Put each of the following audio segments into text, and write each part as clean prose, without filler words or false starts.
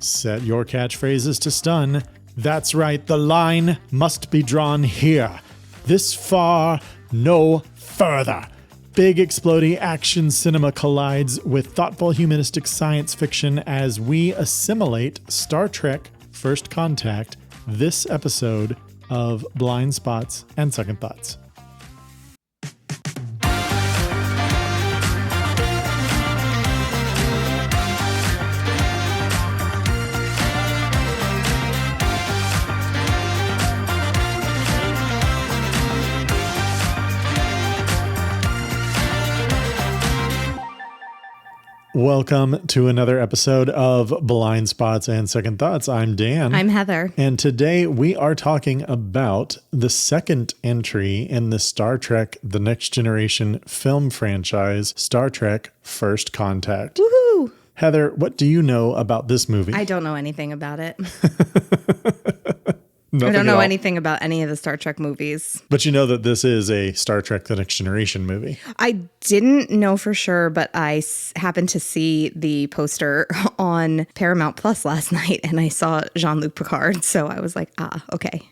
Set your catchphrases to stun. That's right, the line must be drawn here. This far, no further. Big exploding action cinema collides with thoughtful humanistic science fiction as we assimilate Star Trek First Contact, this episode of Blind Spots and Second Thoughts. Welcome to another episode of Blind Spots and Second Thoughts. I'm Dan. I'm Heather. And today we are talking about the second entry in the Star Trek The Next Generation film franchise, Star Trek First Contact. Woohoo! Heather, what do you know about this movie? I don't know anything about it. I don't know anything about any of the Star Trek movies. But you know that this is a Star Trek The Next Generation movie. I didn't know for sure, but I happened to see the poster on Paramount Plus last night, and I saw Jean-Luc Picard. So I was like, okay.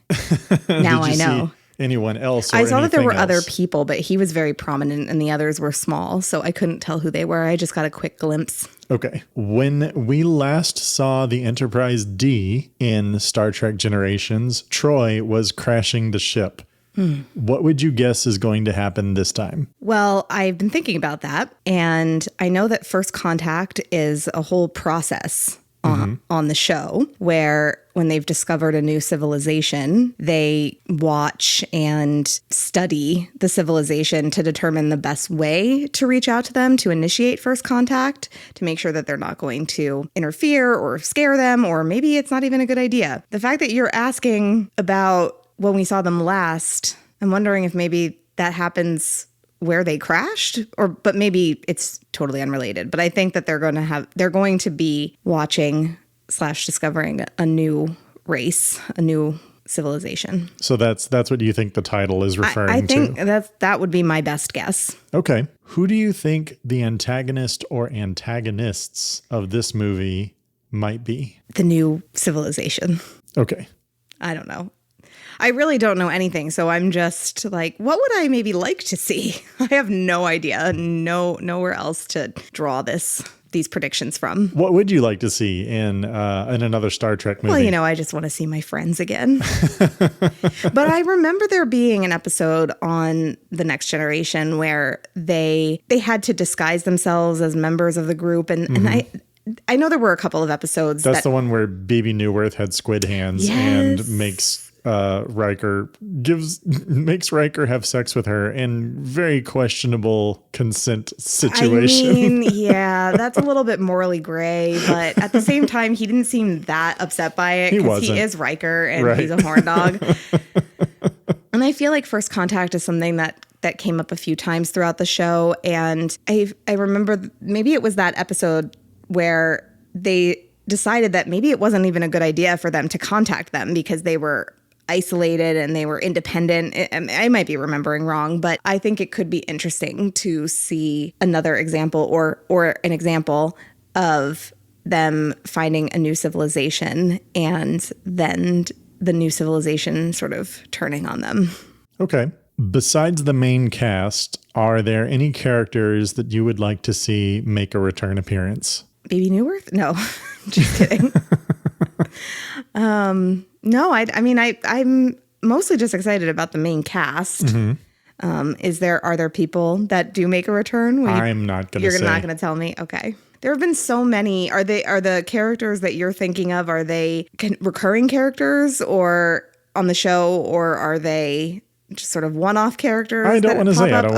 Now I know. See anyone else? Or I saw that there were else? other people, but he was very prominent and the others were small. So I couldn't tell who they were. I just got a quick glimpse. Okay. When we last saw the Enterprise D in Star Trek Generations, Troy was crashing the ship. What would you guess is going to happen this time? Well, I've been thinking about that, and I know that First Contact is a whole process on the show where when they've discovered a new civilization, they watch and study the civilization to determine the best way to reach out to them, to initiate first contact, to make sure that they're not going to interfere or scare them, or maybe it's not even a good idea. The fact that you're asking about when we saw them last, I'm wondering if maybe that happens where they crashed, but maybe it's totally unrelated. But I think that they're going to be watching / discovering a new race, a new civilization. So that's what you think the title is referring to? I think that would be my best guess. Okay. Who do you think the antagonist or antagonists of this movie might be? The new civilization. Okay. I don't know. I really don't know anything, so I'm just like, what would I maybe like to see? I have no idea, nowhere else to draw these predictions from. What would you like to see in another Star Trek movie? Well, I just want to see my friends again. But I remember there being an episode on The Next Generation where they had to disguise themselves as members of the group, and I know there were a couple of episodes. That's the one where Baby Newirth had squid hands and makes Riker have sex with her in very questionable consent situation. I mean, yeah, that's a little bit morally gray, but at the same time, he didn't seem that upset by it because he is Riker and he's a horn dog. And I feel like First Contact is something that came up a few times throughout the show. And I remember maybe it was that episode where they decided that maybe it wasn't even a good idea for them to contact them because they were isolated and they were independent. I might be remembering wrong, but I think it could be interesting to see another example or an example of them finding a new civilization and then the new civilization sort of turning on them. Okay. Besides the main cast, are there any characters that you would like to see make a return appearance? Baby Newirth? No, just kidding. No, I'm mostly just excited about the main cast. Are there people that do make a return? I'm not going to say. You're not going to tell me? Okay. There have been so many. Are the characters that you're thinking of, are they recurring characters or on the show, or are they just sort of one-off characters? I don't want to say. I don't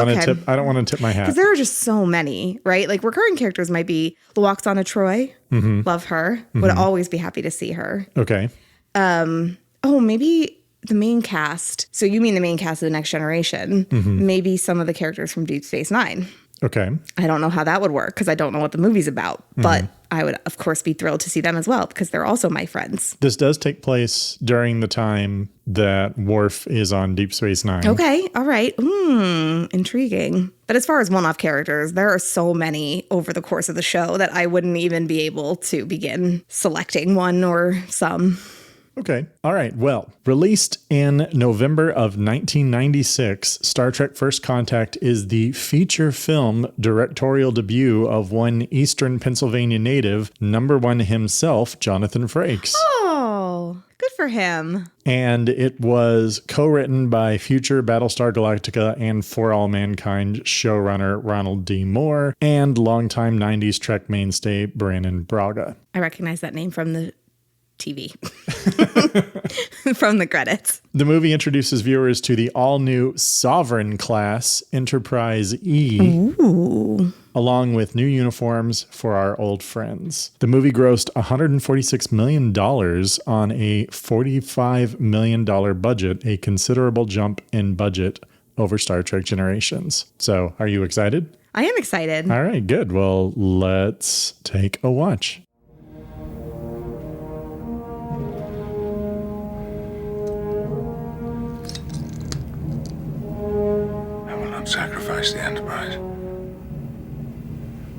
want to tip my hat. Because there are just so many, right? Like recurring characters might be Luoxana Troy. Love her. Would always be happy to see her. Okay. Maybe the main cast. So you mean the main cast of The Next Generation? Maybe some of the characters from Deep Space Nine. Okay. I don't know how that would work because I don't know what the movie's about. But I would, of course, be thrilled to see them as well because they're also my friends. This does take place during the time that Worf is on Deep Space Nine. Okay. All right. Intriguing. But as far as one-off characters, there are so many over the course of the show that I wouldn't even be able to begin selecting one or some. Okay. All right. Well, released in November of 1996, Star Trek First Contact is the feature film directorial debut of one Eastern Pennsylvania native, #1 himself, Jonathan Frakes. Oh, good for him. And it was co-written by future Battlestar Galactica and For All Mankind showrunner Ronald D. Moore and longtime 90s Trek mainstay Brannon Braga. I recognize that name from the TV. From the credits. The movie introduces viewers to the all-new Sovereign class Enterprise E, along with new uniforms for our old friends. The movie grossed $146 million on a $45 million budget, a considerable jump in budget over Star Trek Generations. So, are you excited? I am excited. All right, good. Well, let's take a watch. Sacrifice the Enterprise.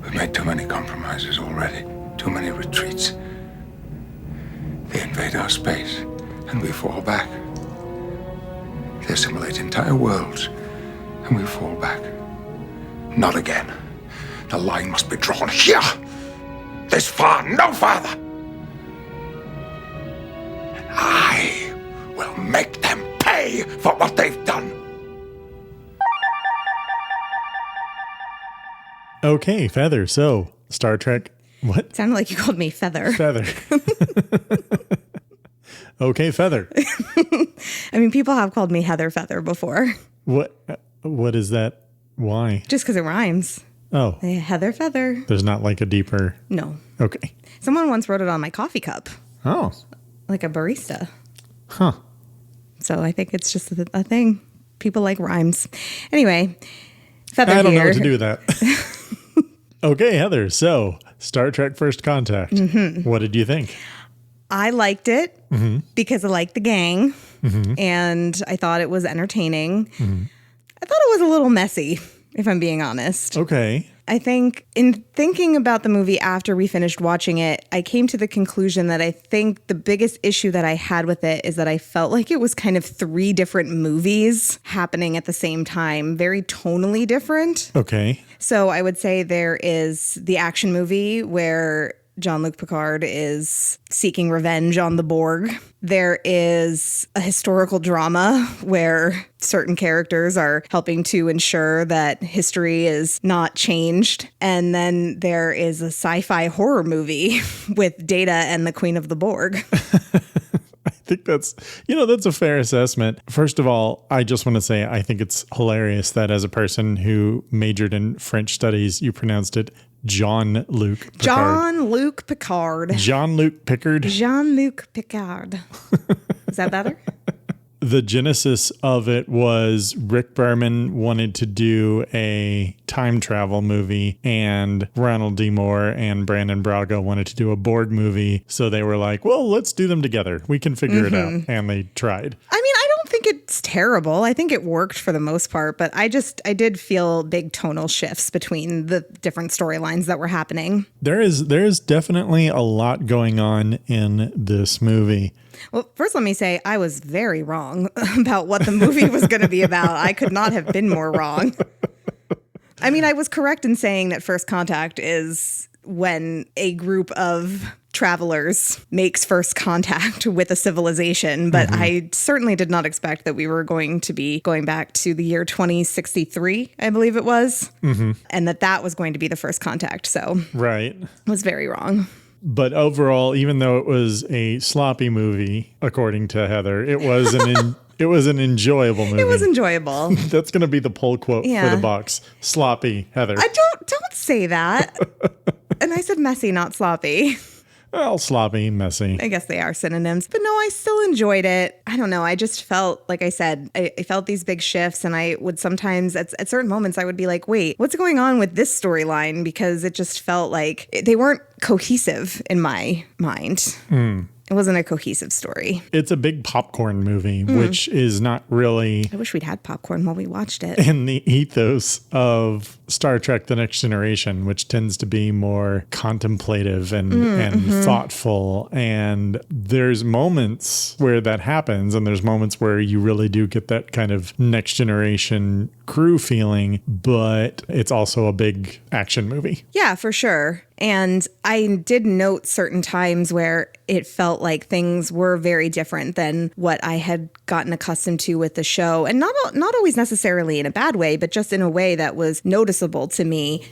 We've made too many compromises already, too many retreats. They invade our space, and we fall back. They assimilate entire worlds, and we fall back. Not again. The line must be drawn here. This far, no farther. And I will make them pay for what they've done. Okay, Feather. So, Star Trek, what? It sounded like you called me Feather. Feather. Okay, Feather. I mean, people have called me Heather Feather before. What is that? Why? Just because it rhymes. Oh. Heather Feather. There's not like a deeper... No. Okay. Someone once wrote it on my coffee cup. Oh. Like a barista. Huh. So I think it's just a thing. People like rhymes. Anyway, Feather I don't know here. what to do with that. Okay, Heather. So, Star Trek First Contact. What did you think? I liked it because I liked the gang and I thought it was entertaining. I thought it was a little messy, if I'm being honest. Okay. I think in thinking about the movie after we finished watching it, I came to the conclusion that I think the biggest issue that I had with it is that I felt like it was kind of 3 different movies happening at the same time, very tonally different. Okay. So I would say there is the action movie where Jean-Luc Picard is seeking revenge on the Borg. There is a historical drama where certain characters are helping to ensure that history is not changed. And then there is a sci-fi horror movie with Data and the Queen of the Borg. I think that's a fair assessment. First of all, I just want to say I think it's hilarious that as a person who majored in French studies, you pronounced it Jean-Luc Picard. Jean-Luc Picard. Jean-Luc Picard. Jean-Luc Picard. Is that better? The genesis of it was Rick Berman wanted to do a time travel movie and Ronald D. Moore and Brannon Braga wanted to do a Borg movie. So they were like, well, let's do them together. We can figure it out. And they tried. I mean, I don't think it's terrible. I think it worked for the most part, but I did feel big tonal shifts between the different storylines that were happening. There is definitely a lot going on in this movie. Well, first let me say I was very wrong about what the movie was going to be about. I could not have been more wrong. I mean, I was correct in saying that First Contact is when a group of travelers makes first contact with a civilization, but I certainly did not expect that we were going to be going back to the year 2063, I believe it was, and that was going to be the first contact. So Right. I was very wrong. But overall, even though it was a sloppy movie, according to Heather, it was an enjoyable movie. It was enjoyable. That's going to be the poll quote for the box. Sloppy, Heather. I don't say that. And I said messy, not sloppy. Well, sloppy, messy. I guess they are synonyms. But no, I still enjoyed it. I don't know. I just felt, like I said, I felt these big shifts, and I would sometimes, at certain moments, I would be like, wait, what's going on with this storyline? Because it just felt like they weren't cohesive in my mind. It wasn't a cohesive story. It's a big popcorn movie, which is not really I wish we'd had popcorn while we watched it. in the ethos of Star Trek The Next Generation, which tends to be more contemplative and thoughtful. And there's moments where that happens, and there's moments where you really do get that kind of Next Generation crew feeling, but it's also a big action movie. Yeah, for sure. And I did note certain times where it felt like things were very different than what I had gotten accustomed to with the show. And not always necessarily in a bad way, but just in a way that was noticeable to me.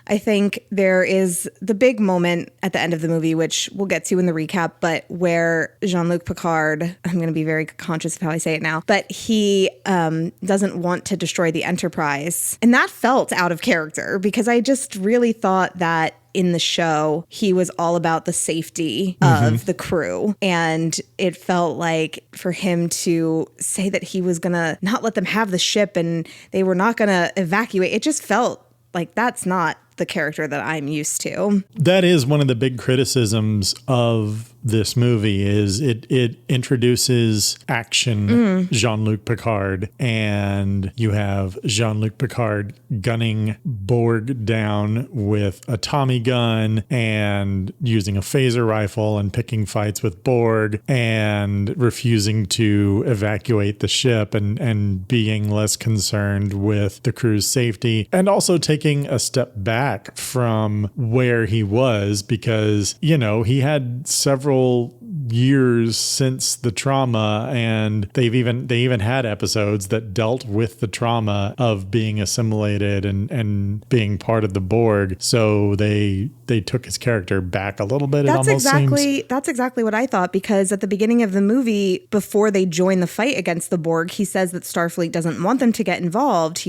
I think there is the big moment at the end of the movie, which we'll get to in the recap, but where Jean-Luc Picard, I'm going to be very conscious of how I say it now, but he doesn't want to destroy the Enterprise. And that felt out of character because I just really thought that in the show, he was all about the safety of the crew. And it felt like for him to say that he was going to not let them have the ship and they were not going to evacuate, it just felt like that's not the character that I'm used to. That is one of the big criticisms of this movie is it introduces action Jean-Luc Picard, and you have Jean-Luc Picard gunning Borg down with a Tommy gun and using a phaser rifle and picking fights with Borg and refusing to evacuate the ship and being less concerned with the crew's safety, and also taking a step back from where he was because, you know, he had several years since the trauma, and they even had episodes that dealt with the trauma of being assimilated and being part of the Borg. So they took his character back a little bit. That's exactly what I thought, because at the beginning of the movie, before they join the fight against the Borg, he says that Starfleet doesn't want them to get involved.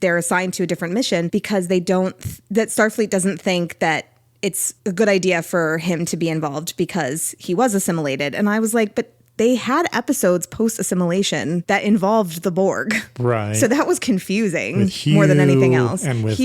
They're assigned to a different mission because that Starfleet doesn't think that it's a good idea for him to be involved because he was assimilated. And I was like, but they had episodes post-assimilation that involved the Borg. Right. So that was confusing with Hugh, more than anything else. And with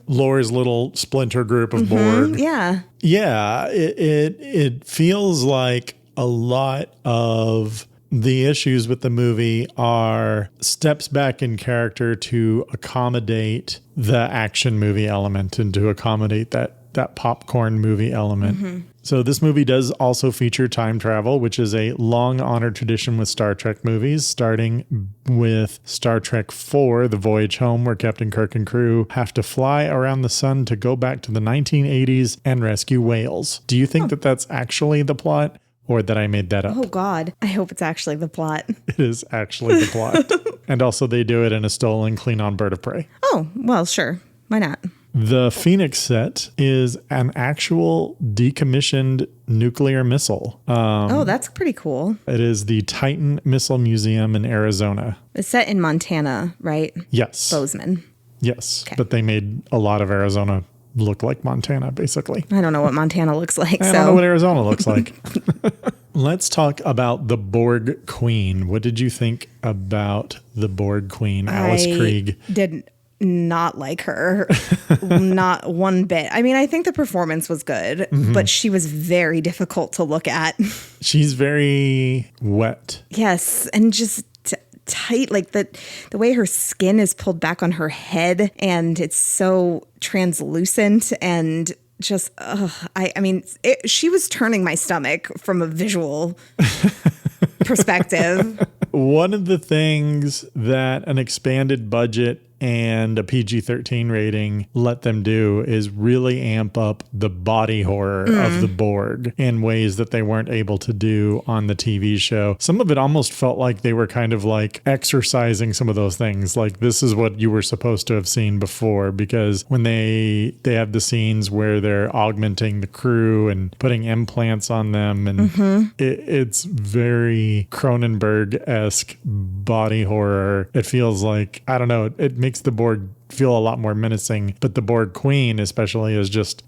Laura's little splinter group of Borg. Yeah. Yeah. It feels like a lot of the issues with the movie are steps back in character to accommodate the action movie element and to accommodate that popcorn movie element. So this movie does also feature time travel, which is a long honored tradition with Star Trek movies, starting with Star Trek IV, The Voyage Home, where Captain Kirk and crew have to fly around the sun to go back to the 1980s and rescue whales. Do you think that that's actually the plot? Or that I made that up? Oh, God. I hope it's actually the plot. It is actually the plot. And also they do it in a stolen Klingon bird of prey. Oh, well, sure. Why not? The Phoenix set is an actual decommissioned nuclear missile. Oh, that's pretty cool. It is the Titan Missile Museum in Arizona. It's set in Montana, right? Yes. Bozeman. Yes. Okay. But they made a lot of Arizona look like Montana, basically. I don't know what Montana looks like. I don't know what Arizona looks like. Let's talk about the Borg Queen. What did you think about the Borg Queen, Alice Krige? Did not like her. Not one bit. I mean, I think the performance was good, but she was very difficult to look at. She's very wet. Yes, and just tight, like the way her skin is pulled back on her head, and it's so translucent and just she was turning my stomach from a visual perspective. One of the things that an expanded budget and a PG-13 rating let them do is really amp up the body horror of the Borg in ways that they weren't able to do on the TV show. Some of it almost felt like they were kind of like exercising some of those things. Like, this is what you were supposed to have seen before, because when they have the scenes where they're augmenting the crew and putting implants on them, and it's very Cronenberg-esque body horror. It feels like, I don't know, it makes the Borg feel a lot more menacing. But the Borg Queen especially is just,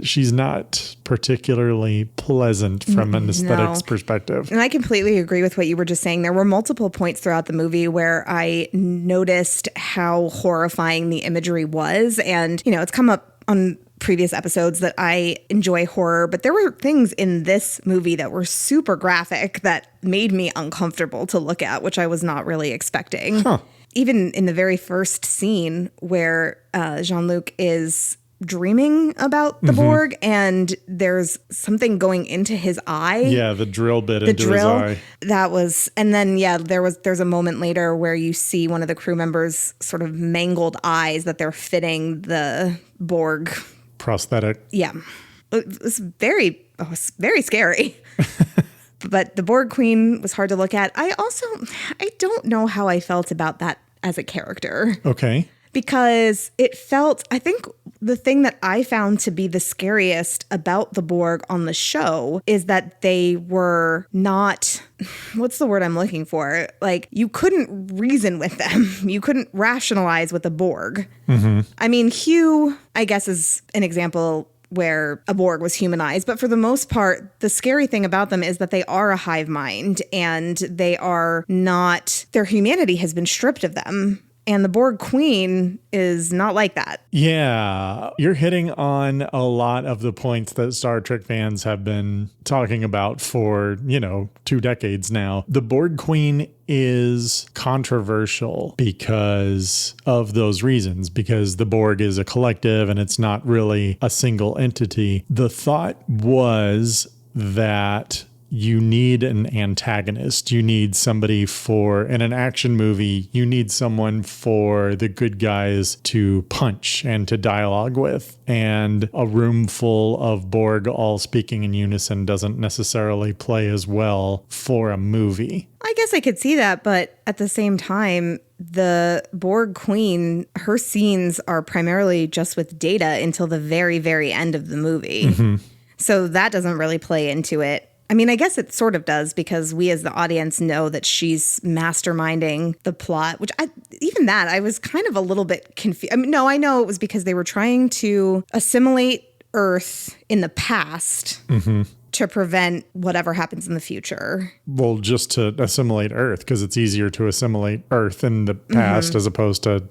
she's not particularly pleasant from an aesthetics perspective. And I completely agree with what you were just saying. There were multiple points throughout the movie where I noticed how horrifying the imagery was. And, it's come up on previous episodes that I enjoy horror, but there were things in this movie that were super graphic that made me uncomfortable to look at, which I was not really expecting. Even in the very first scene where Jean-Luc is dreaming about the Borg and there's something going into his eye. Yeah, the drill bit into his eye. That was, and then there's a moment later where you see one of the crew members' sort of mangled eyes that they're fitting the Borg prosthetic. Yeah. It was very scary. But the Borg Queen was hard to look at. I don't know how I felt about that as a character. Okay. Because I think the thing that I found to be the scariest about the Borg on the show is that they were not, what's the word I'm looking for? Like, you couldn't reason with them. You couldn't rationalize with the Borg. I mean, HEAH, I guess, is an example where a Borg was humanized. But for the most part, the scary thing about them is that they are a hive mind and they are not, their humanity has been stripped of them. And the Borg Queen is not like that. Yeah, you're hitting on a lot of the points that Star Trek fans have been talking about for, 2 decades now. The Borg Queen is controversial because of those reasons, because the Borg is a collective and it's not really a single entity. The thought was that you need an antagonist. You need somebody in an action movie, you need someone for the good guys to punch and to dialogue with. And a room full of Borg all speaking in unison doesn't necessarily play as well for a movie. I guess I could see that, but at the same time, the Borg Queen, her scenes are primarily just with Data until the very, very end of the movie. So that doesn't really play into it. I mean, I guess it sort of does because we as the audience know that she's masterminding the plot, which I was kind of a little bit confused. I mean, no, I know it was because they were trying to assimilate Earth in the past to prevent whatever happens in the future. Well, just to assimilate Earth, because it's easier to assimilate Earth in the past as opposed to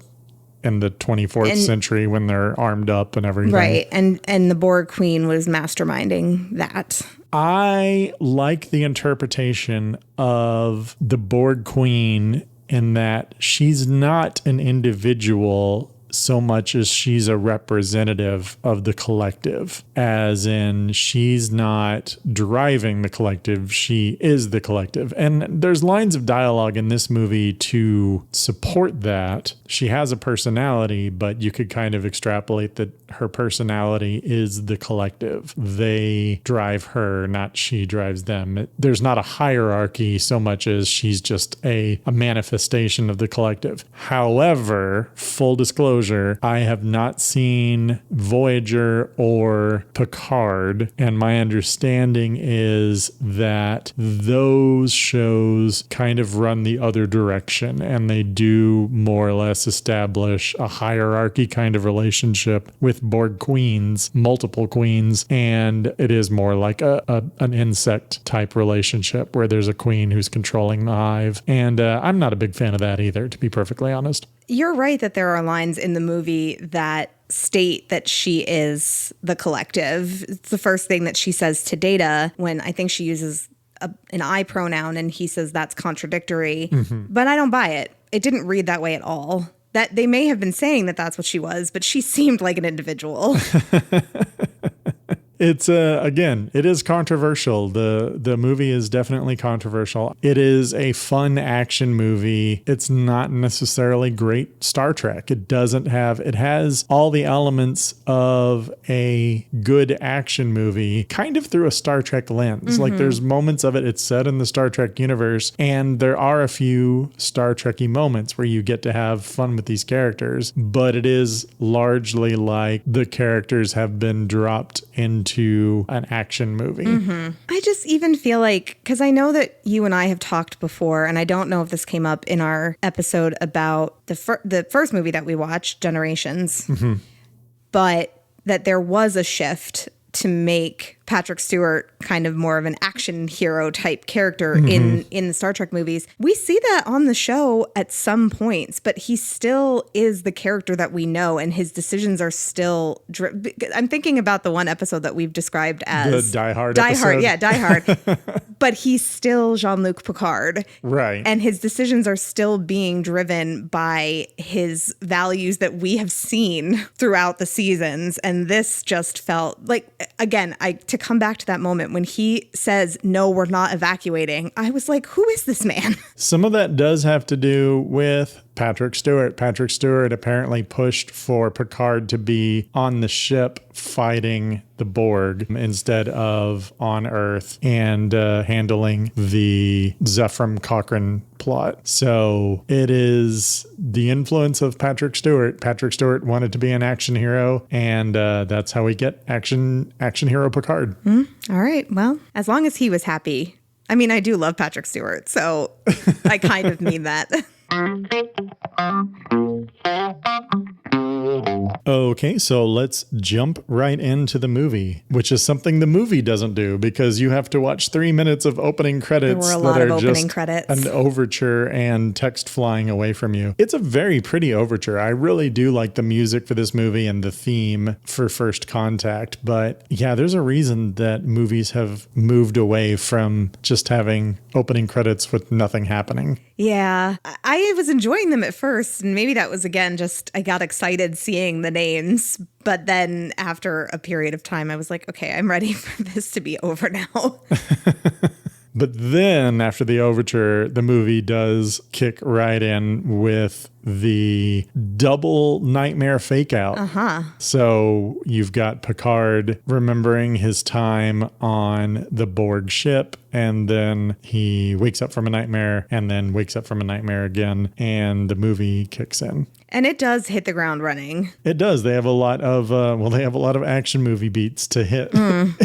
in the 24th century when they're armed up and everything. Right. And the Borg Queen was masterminding that. I like the interpretation of the Borg Queen in that she's not an individual so much as she's a representative of the collective, as in she's not driving the collective, she is the collective. And there's lines of dialogue in this movie to support that. She has a personality, but you could kind of extrapolate that her personality is the collective. They drive her, not she drives them. There's not a hierarchy so much as she's just a manifestation of the collective. However, full disclosure, I have not seen Voyager or Picard, and my understanding is that those shows kind of run the other direction, and they do more or less establish a hierarchy kind of relationship with Borg queens, multiple queens, and it is more like an insect type relationship where there's a queen who's controlling the hive. And I'm not a big fan of that either, to be perfectly honest. You're right that there are lines in the movie that state that she is the collective. It's the first thing that she says to Data when I think she uses an I pronoun and he says that's contradictory. But I don't buy it. It didn't read that way at all. That they may have been saying that that's what she was, but she seemed like an individual. It's again, it is controversial. The movie is definitely controversial. It is a fun action movie. It's not necessarily great Star Trek. It has all the elements of a good action movie kind of through a Star Trek lens. Like there's moments of it's set in the Star Trek universe, and there are a few Star Trek-y moments where you get to have fun with these characters, but it is largely like the characters have been dropped into into an action movie. I just even feel like, because I know that you and I have talked before, and I don't know if this came up in our episode about the first movie that we watched, Generations, but that there was a shift to make Patrick Stewart kind of more of an action hero type character in the Star Trek movies. We see that on the show at some points, but he still is the character that we know, and his decisions are still... I'm thinking about the one episode that we've described as... The Die Hard episode. Yeah, Die Hard. But he's still Jean-Luc Picard. Right. And his decisions are still being driven by his values that we have seen throughout the seasons. And this just felt like, again, to come back to that moment when he says, no, we're not evacuating, I was like, who is this man? Some of that does have to do with Patrick Stewart. Patrick Stewart apparently pushed for Picard to be on the ship fighting the Borg instead of on Earth and handling the Zephram Cochrane plot. So it is the influence of Patrick Stewart. Patrick Stewart wanted to be an action hero, and that's how we get action hero Picard. All right. Well, as long as he was happy. I mean, I do love Patrick Stewart, so I kind of mean that. Okay, so let's jump right into the movie, which is something the movie doesn't do because you have to watch 3 minutes of opening credits there were a lot that of are opening just credits. an overture and text flying away from you. It's a very pretty overture. I really do like the music for this movie and the theme for First Contact, but yeah, there's a reason that movies have moved away from just having opening credits with nothing happening. Yeah, I was enjoying them at first, and maybe that was, again, just I got excited seeing the names, but then after a period of time, I was like, okay, I'm ready for this to be over now. But then after the overture, the movie does kick right in with the double nightmare fake out. So you've got Picard remembering his time on the Borg ship, and then he wakes up from a nightmare and then wakes up from a nightmare again, and the movie kicks in. And it does hit the ground running. It does. They have a lot of action movie beats to hit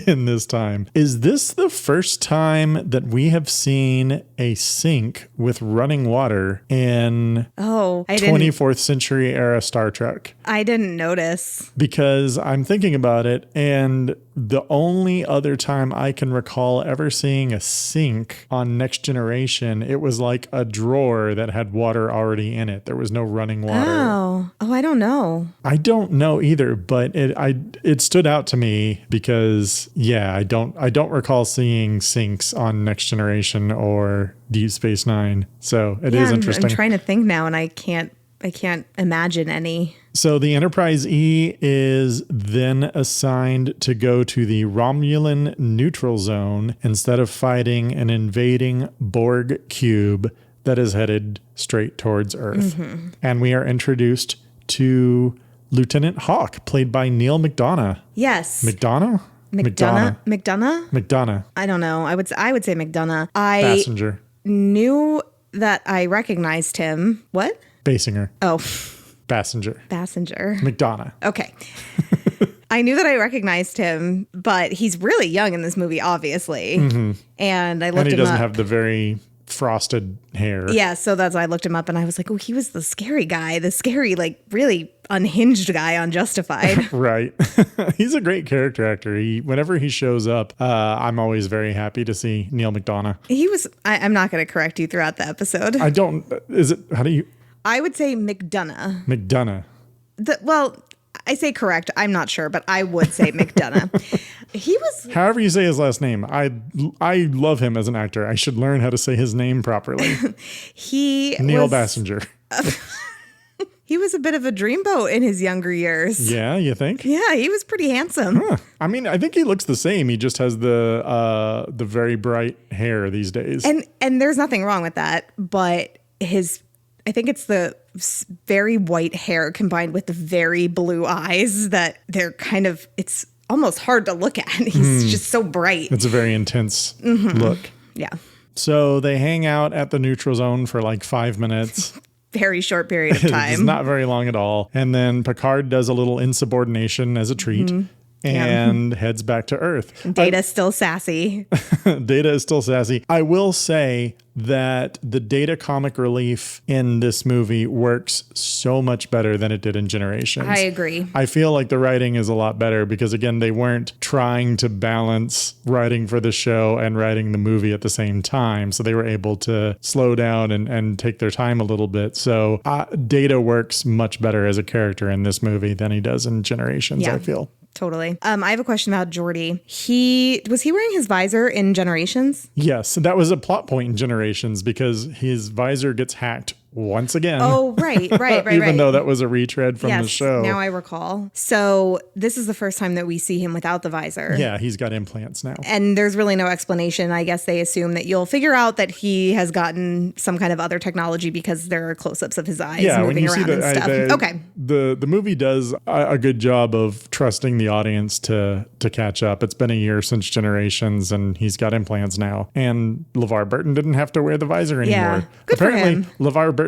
in this time. Is this the first time that we have seen a sink with running water in 24th century era Star Trek? I didn't notice. Because I'm thinking about it, and the only other time I can recall ever seeing a sink on Next Generation, it was like a drawer that had water already in it. There was no running water. Oh, I don't know. I don't know either, but it stood out to me because I don't recall seeing sinks on Next Generation or Deep Space Nine. So it is interesting. I'm trying to think now, and I can't imagine any. So the Enterprise E is then assigned to go to the Romulan neutral zone instead of fighting an invading Borg cube that is headed straight towards Earth. And we are introduced to Lieutenant Hawk, played by Neil McDonough. Yes. McDonough? McDonough? I don't know. I would say McDonough. Passenger. Knew that I recognized him. What? Basinger. Oh. Passenger. McDonough. Okay. I knew that I recognized him, but he's really young in this movie, obviously. And I looked him up. And he doesn't have the very frosted hair. Yeah, so I looked him up and I was like, oh, he was the scary guy, like really unhinged guy on Justified. Right. He's a great character actor. Whenever he shows up, I'm always very happy to see Neil McDonough. I'm not going to correct you throughout the episode. I would say McDonough. McDonough. I say correct. I'm not sure, but I would say McDonough. He was... However you say his last name. I love him as an actor. I should learn how to say his name properly. Neil Passenger. He was a bit of a dreamboat in his younger years. Yeah, you think? Yeah, he was pretty handsome. Huh. I mean, I think he looks the same. He just has the very bright hair these days. And there's nothing wrong with that, but I think it's the very white hair combined with the very blue eyes that it's almost hard to look at. He's just so bright. It's a very intense look. Yeah. So they hang out at the neutral zone for like 5 minutes. Very short period of time. It's not very long at all. And then Picard does a little insubordination as a treat. and heads back to Earth. Data's still sassy. Data is still sassy. I will say that the Data comic relief in this movie works so much better than it did in Generations. I agree. I feel like the writing is a lot better because, again, they weren't trying to balance writing for the show and writing the movie at the same time. So they were able to slow down and take their time a little bit. So Data works much better as a character in this movie than he does in Generations, I feel. Totally. I have a question about Geordi. Was he wearing his visor in Generations? Yes, that was a plot point in Generations because his visor gets hacked once again. Oh, right. Even though that was a retread from the show. Now I recall. So this is the first time that we see him without the visor. Yeah, he's got implants now. And there's really no explanation. I guess they assume that you'll figure out that he has gotten some kind of other technology because there are close-ups of his eyes moving around and stuff. Okay. The movie does a good job of trusting the audience to catch up. It's been a year since Generations, and he's got implants now. And LeVar Burton didn't have to wear the visor anymore. Yeah, good Apparently, for him. LeVar Burton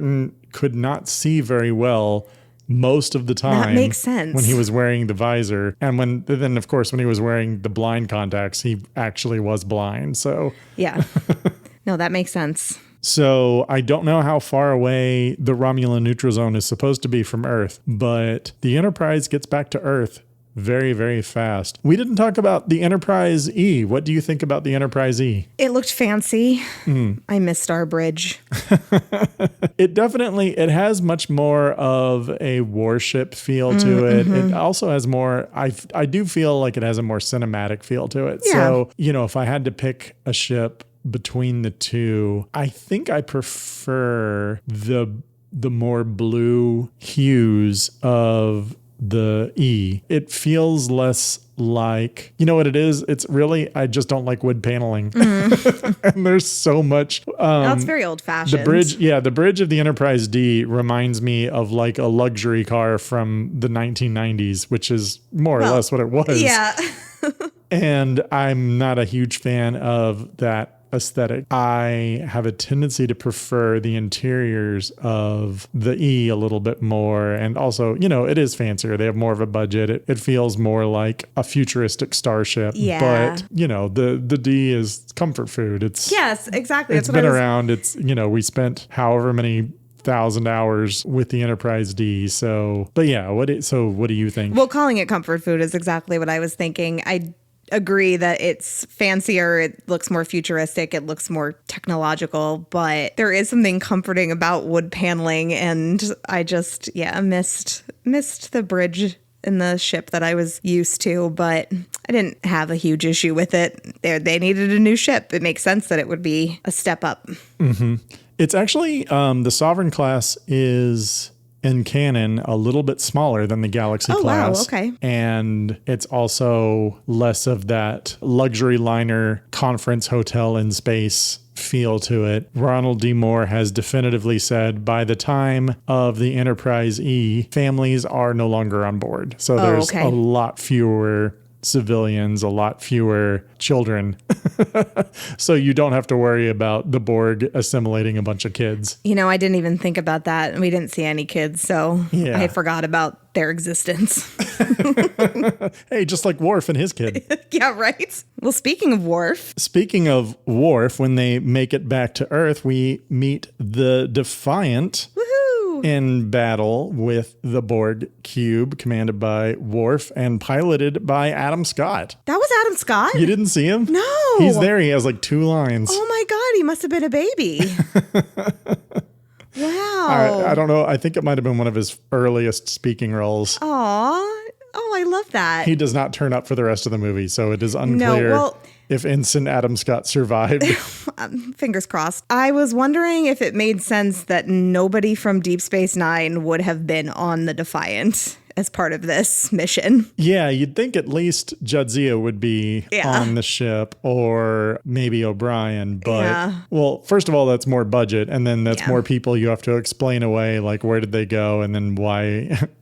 could not see very well most of the time. That makes sense. When he was wearing the visor. And then, of course, when he was wearing the blind contacts, he actually was blind. So yeah. No, that makes sense. So I don't know how far away the Romulan neutral zone is supposed to be from Earth, but the Enterprise gets back to Earth very, very fast. We didn't talk about the Enterprise E. What do you think about the Enterprise E? It looked fancy. I missed our bridge. It has much more of a warship feel to it. It also has more, I do feel like it has a more cinematic feel to it. Yeah. So, if I had to pick a ship between the two, I think I prefer the more blue hues of the E. It feels less like, you know what it is? It's really, I just don't like wood paneling. And there's so much. That's very old fashioned. The bridge of the Enterprise D reminds me of like a luxury car from the 1990s, which is more or less what it was. Yeah. And I'm not a huge fan of that aesthetic. I have a tendency to prefer the interiors of the E a little bit more. And also, it is fancier. They have more of a budget. It feels more like a futuristic starship. Yeah. But, the D is comfort food. Yes, exactly. It's been around. We spent however many 1,000 hours with the Enterprise D. So, but yeah, what do you think? Well, calling it comfort food is exactly what I was thinking. I agree that it's fancier, it looks more futuristic, it looks more technological, but there is something comforting about wood paneling, and I just missed the bridge in the ship that I was used to, but I didn't have a huge issue with it. They needed a new ship. It makes sense that it would be a step up. It's actually the Sovereign class is in canon a little bit smaller than the Galaxy class. Wow, okay. And it's also less of that luxury liner conference hotel in space feel to it. Ronald D. Moore has definitively said by the time of the Enterprise E, families are no longer on board. So there's a lot fewer civilians, a lot fewer children. So you don't have to worry about the Borg assimilating a bunch of kids. I didn't even think about that. We didn't see any kids, so I forgot about their existence. Hey, just like Worf and his kid. Yeah, right? Well, speaking of Worf, when they make it back to Earth, we meet the Defiant. In battle with the Borg cube, commanded by Worf and piloted by Adam Scott. That was Adam Scott? You didn't see him? No. He's there. He has like 2 lines. Oh my God, he must have been a baby. Wow. I don't know. I think it might have been one of his earliest speaking roles. Aw. Oh, I love that. He does not turn up for the rest of the movie, so it is unclear if Ensign Adam Scott survived. Fingers crossed. I was wondering if it made sense that nobody from Deep Space Nine would have been on the Defiant as part of this mission. Yeah, you'd think at least Jadzia would be on the ship, or maybe O'Brien. But, well, first of all, that's more budget, and then that's more people you have to explain away, like where did they go, and then why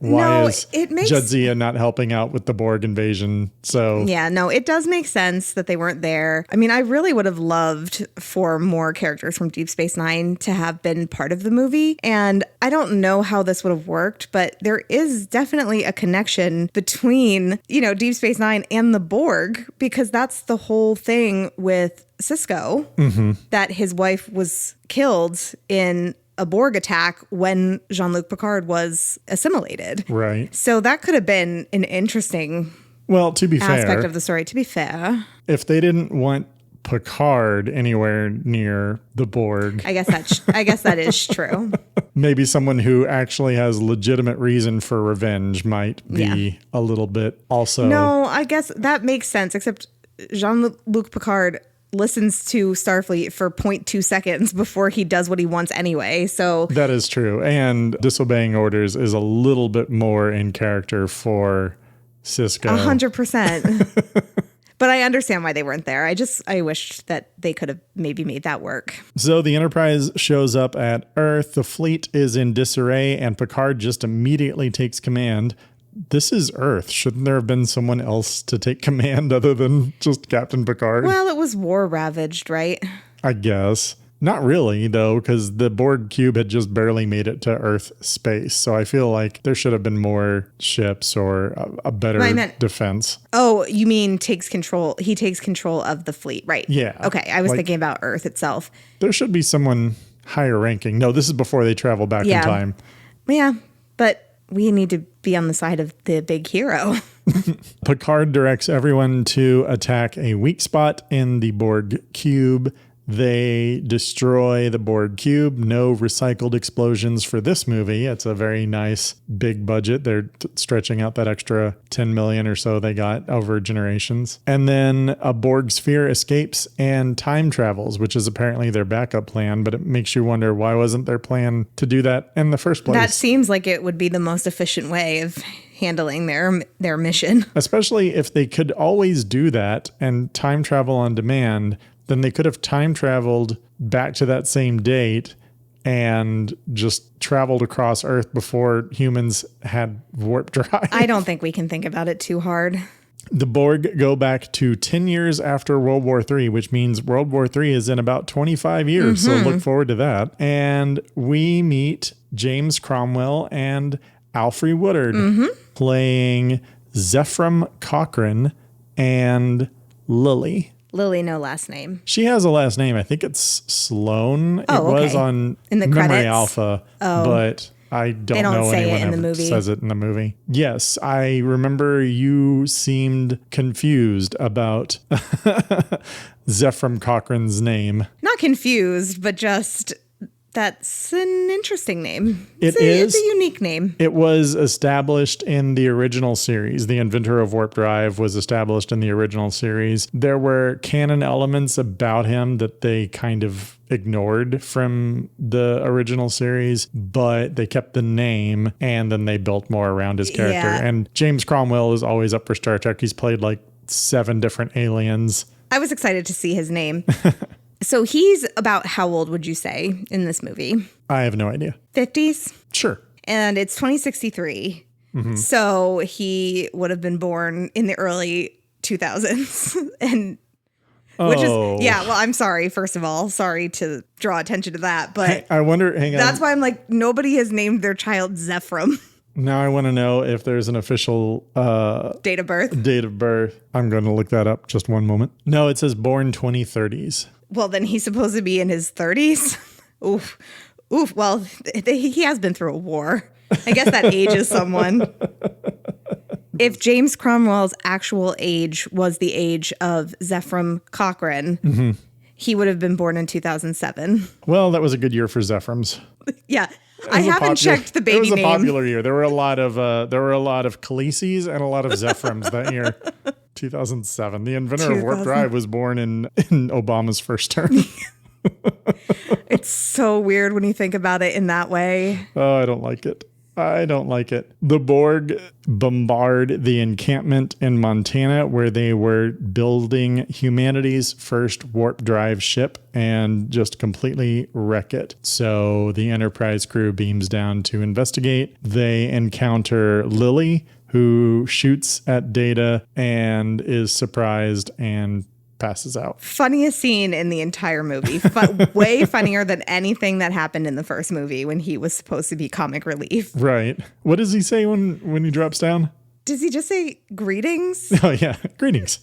is Jadzia not helping out with the Borg invasion? So it does make sense that they weren't there. I mean, I really would have loved for more characters from Deep Space Nine to have been part of the movie, and I don't know how this would have worked, but there is definitely definitely a connection between, Deep Space Nine and the Borg, because that's the whole thing with Sisko, that his wife was killed in a Borg attack when Jean-Luc Picard was assimilated. Right. So that could have been an interesting to be aspect fair, of the story, to be fair. if they didn't want Picard anywhere near the Borg, I guess that is true. maybe someone who actually has legitimate reason for revenge might be a little bit also. No, I guess that makes sense, except Jean-Luc Picard listens to Starfleet for 0.2 seconds before he does what he wants anyway. So that is true. And disobeying orders is a little bit more in character for Sisko. 100%. But I understand why they weren't there. I wished that they could have maybe made that work. So the Enterprise shows up at Earth. The fleet is in disarray, and Picard just immediately takes command. This is Earth. Shouldn't there have been someone else to take command other than just Captain Picard? Well, it was war ravaged, right? I guess. Not really, though, because the Borg cube had just barely made it to Earth space. So I feel like there should have been more ships or a better defense. Oh, you mean takes control? He takes control of the fleet, right? Yeah. Okay, I was thinking about Earth itself. There should be someone higher ranking. No, this is before they travel back in time. Yeah, but we need to be on the side of the big hero. Picard directs everyone to attack a weak spot in the Borg cube. They destroy the Borg cube. No recycled explosions for this movie. It's a very nice big budget. They're stretching out that extra 10 million or so they got over generations. And then a Borg sphere escapes and time travels, which is apparently their backup plan. But it makes you wonder, why wasn't their plan to do that in the first place? That seems like it would be the most efficient way of handling their mission. Especially if they could always do that and time travel on demand, then they could have time traveled back to that same date and just traveled across Earth before humans had warp drive. I don't think we can think about it too hard. The Borg go back to 10 years after World War III, which means World War III is in about 25 years. So look forward to that. And we meet James Cromwell and Alfre Woodard playing Zephram Cochrane and Lily. Lily, no last name. She has a last name. I think it's Sloan. Oh, it was on in the Memory credits? Alpha, but I don't know say anyone it in the ever movie. says it in the movie. Yes, I remember you seemed confused about Zephram Cochrane's name. Not confused, but just that's an interesting name. It's a unique name. It was established in the original series. The inventor of warp drive was established in the original series. There were canon elements about him that they kind of ignored from the original series, but they kept the name and then they built more around his character. Yeah. And James Cromwell is always up for Star Trek. He's played like 7 different aliens. I was excited to see his name. So he's about how old would you say in this movie? I have no idea. 50s? Sure. And it's 2063. So he would have been born in the early 2000s. And which is, well, I'm sorry, first of all. Sorry to draw attention to that. But I wonder, hang on. That's why I'm like, nobody has named their child Zephram. Now I want to know if there's an official date of birth. I'm going to look that up. Just one moment. No, it says born 2030s. Well, then he's supposed to be in his 30s. Oof. Well, he has been through a war. I guess that ages someone. If James Cromwell's actual age was the age of Zephram Cochrane, he would have been born in 2007. Well, that was a good year for Zephrams. Yeah. I haven't checked the baby name. It was a popular year. There were a lot of Khaleesi's and a lot of Zephrams that year. 2007. The inventor of warp drive was born in Obama's first term. It's so weird when you think about it in that way. Oh, I don't like it. The Borg bombard the encampment in Montana where they were building humanity's first warp drive ship and just completely wreck it. So the Enterprise crew beams down to investigate. They encounter Lily, who shoots at Data and is surprised and passes out. Funniest scene in the entire movie. Way funnier than anything that happened in the first movie when he was supposed to be comic relief. Right. What does he say when he drops down? Does he just say greetings? Oh, yeah. Greetings.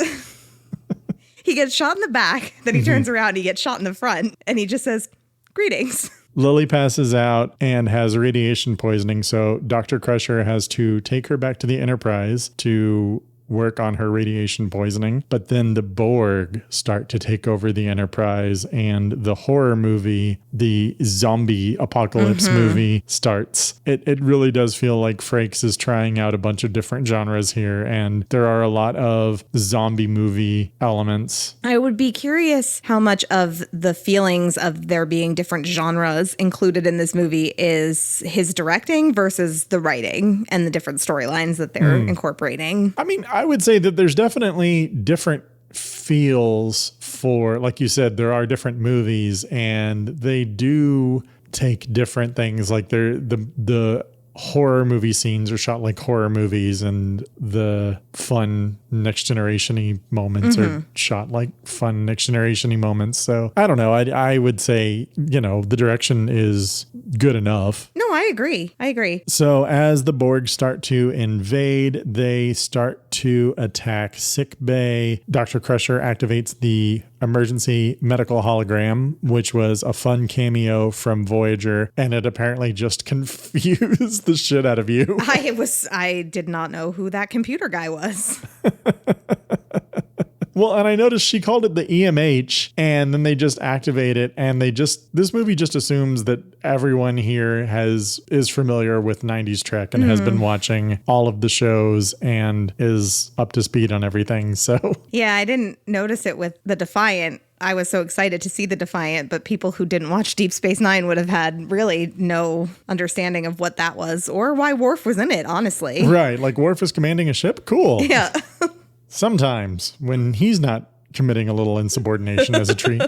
He gets shot in the back, then he turns around and he gets shot in the front, and he just says, greetings. Lily passes out and has radiation poisoning, so Dr. Crusher has to take her back to the Enterprise to work on her radiation poisoning. But then the Borg start to take over the Enterprise, and the horror movie, the zombie apocalypse movie starts. It really does feel like Frakes is trying out a bunch of different genres here, and there are a lot of zombie movie elements. I would be curious how much of the feelings of there being different genres included in this movie is his directing versus the writing and the different storylines that they're incorporating. I mean, I would say that there's definitely different feels for, like you said, there are different movies and they do take different things. Like the horror movie scenes are shot like horror movies, and the fun next generation-y moments are shot like fun next generation-y moments. So I don't know. I would say, the direction is good enough. No, I agree. So as the Borg start to invade, they start to attack sick bay. Dr. Crusher activates the emergency medical hologram, which was a fun cameo from Voyager, and it apparently just confused the shit out of you. I did not know who that computer guy was. Well, and I noticed she called it the EMH, and then they just activate it, and this movie just assumes that everyone here is familiar with 90s Trek and has been watching all of the shows and is up to speed on everything. So yeah, I didn't notice it with the Defiant. I was so excited to see the Defiant, but people who didn't watch Deep Space Nine would have had really no understanding of what that was or why Worf was in it, honestly. Right, like Worf is commanding a ship? Cool. Yeah. Sometimes when he's not committing a little insubordination as a treat.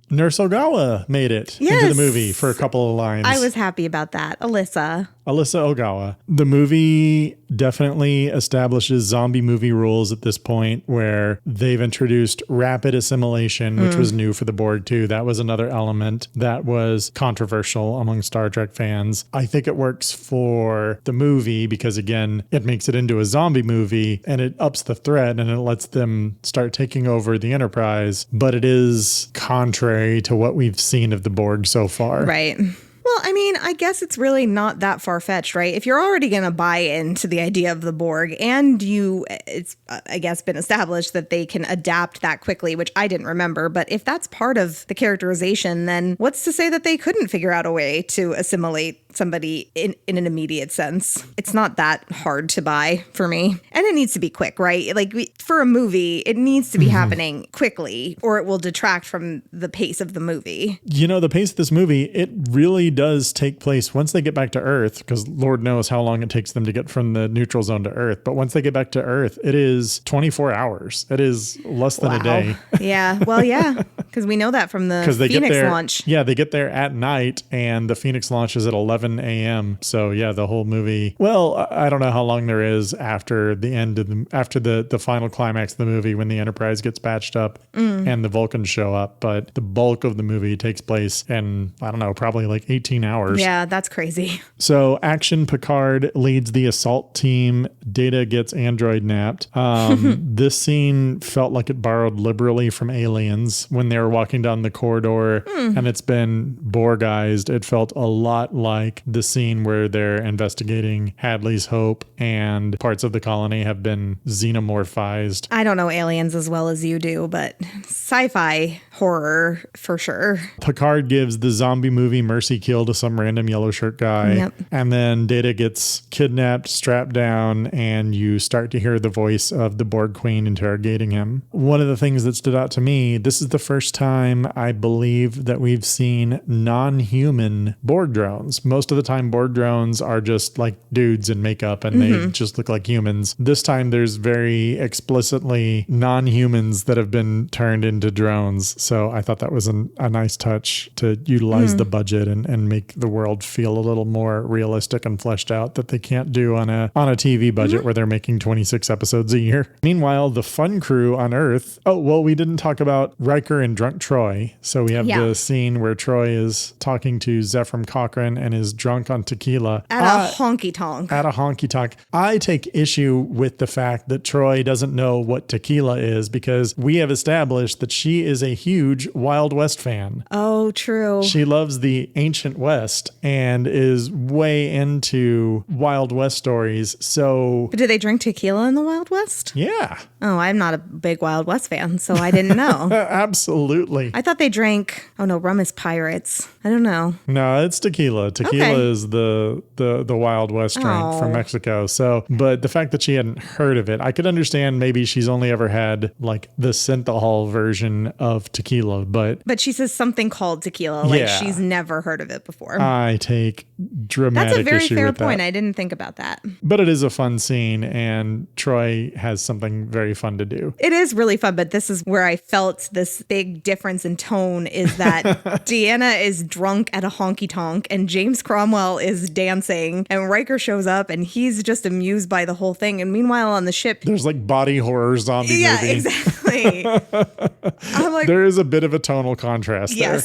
Nurse Ogawa made it into the movie for a couple of lines. I was happy about that. Alyssa Ogawa. The movie definitely establishes zombie movie rules at this point, where they've introduced rapid assimilation, which was new for the Borg too. That was another element that was controversial among Star Trek fans. I think it works for the movie because, again, it makes it into a zombie movie and it ups the threat and it lets them start taking over the Enterprise. But it is contrary to what we've seen of the Borg so far. Right. Well, I mean, I guess it's really not that far-fetched, right? If you're already going to buy into the idea of the Borg and it's, I guess, been established that they can adapt that quickly, which I didn't remember, but if that's part of the characterization, then what's to say that they couldn't figure out a way to assimilate somebody in an immediate sense? It's not that hard to buy for me. And it needs to be quick, right? Like for a movie, it needs to be happening quickly or it will detract from the pace of the movie. The pace of this movie, it really does take place once they get back to Earth, because Lord knows how long it takes them to get from the neutral zone to Earth. But once they get back to Earth, it is 24 hours. It is less than a day. Yeah. Well, yeah, because we know that from the Phoenix launch. Yeah, they get there at night and the Phoenix launch is at 11 a.m. So yeah, the whole movie. Well, I don't know how long there is after the end of the final climax of the movie when the Enterprise gets patched up and the Vulcans show up. But the bulk of the movie takes place in, I don't know, probably like 18 hours. Yeah, that's crazy. So Action Picard leads the assault team. Data gets android napped. This scene felt like it borrowed liberally from Aliens when they were walking down the corridor and it's been Borgized. It felt a lot like the scene where they're investigating Hadley's Hope and parts of the colony have been xenomorphized. I don't know Aliens as well as you do, but sci-fi horror for sure. Picard gives the zombie movie Mercy Kill to some random yellow shirt guy. Yep. And then Data gets kidnapped, strapped down, and you start to hear the voice of the Borg Queen interrogating him. One of the things that stood out to me, this is the first first time, I believe, that we've seen non-human Borg drones. Most of the time, Borg drones are just like dudes in makeup and they just look like humans. This time, there's very explicitly non-humans that have been turned into drones. So I thought that was a nice touch to utilize the budget and make the world feel a little more realistic and fleshed out that they can't do on a TV budget where they're making 26 episodes a year. Meanwhile, the fun crew on Earth. Oh, well, we didn't talk about Riker and drunk Troy. So we have the scene where Troy is talking to Zephram Cochrane and is drunk on tequila. At a honky tonk. At a honky tonk. I take issue with the fact that Troy doesn't know what tequila is because we have established that she is a huge Wild West fan. Oh, true. She loves the ancient West and is way into Wild West stories. So, but do they drink tequila in the Wild West? Yeah. Oh, I'm not a big Wild West fan, so I didn't know. Absolutely. I thought they drank, oh no, rum is pirates. I don't know. No, it's tequila. Tequila is the Wild West drink from Mexico. So, but the fact that she hadn't heard of it, I could understand maybe she's only ever had like the synthahol version of tequila, but she says something called tequila, like she's never heard of it before. I take dramatic That's a very issue fair with point. that. I didn't think about that. But it is a fun scene, and Troy has something very fun to do. It is really fun, but this is where I felt this big difference in tone is that Deanna is drunk at a honky tonk and James Cromwell is dancing and Riker shows up and he's just amused by the whole thing. And meanwhile on the ship, there's like body horror zombie movie. Yeah, exactly. I'm like, there is a bit of a tonal contrast there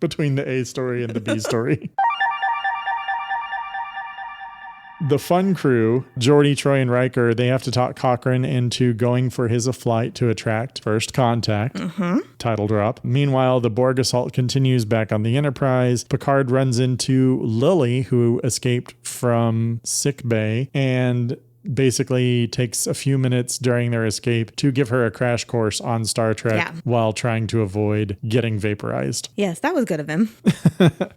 between the A story and the B story. The fun crew, Geordi, Troy, and Riker, they have to talk Cochrane into going for his flight to attract first contact. Title drop. Meanwhile, the Borg assault continues back on the Enterprise. Picard runs into Lily, who escaped from sickbay, and basically takes a few minutes during their escape to give her a crash course on Star Trek while trying to avoid getting vaporized. Yes, that was good of him.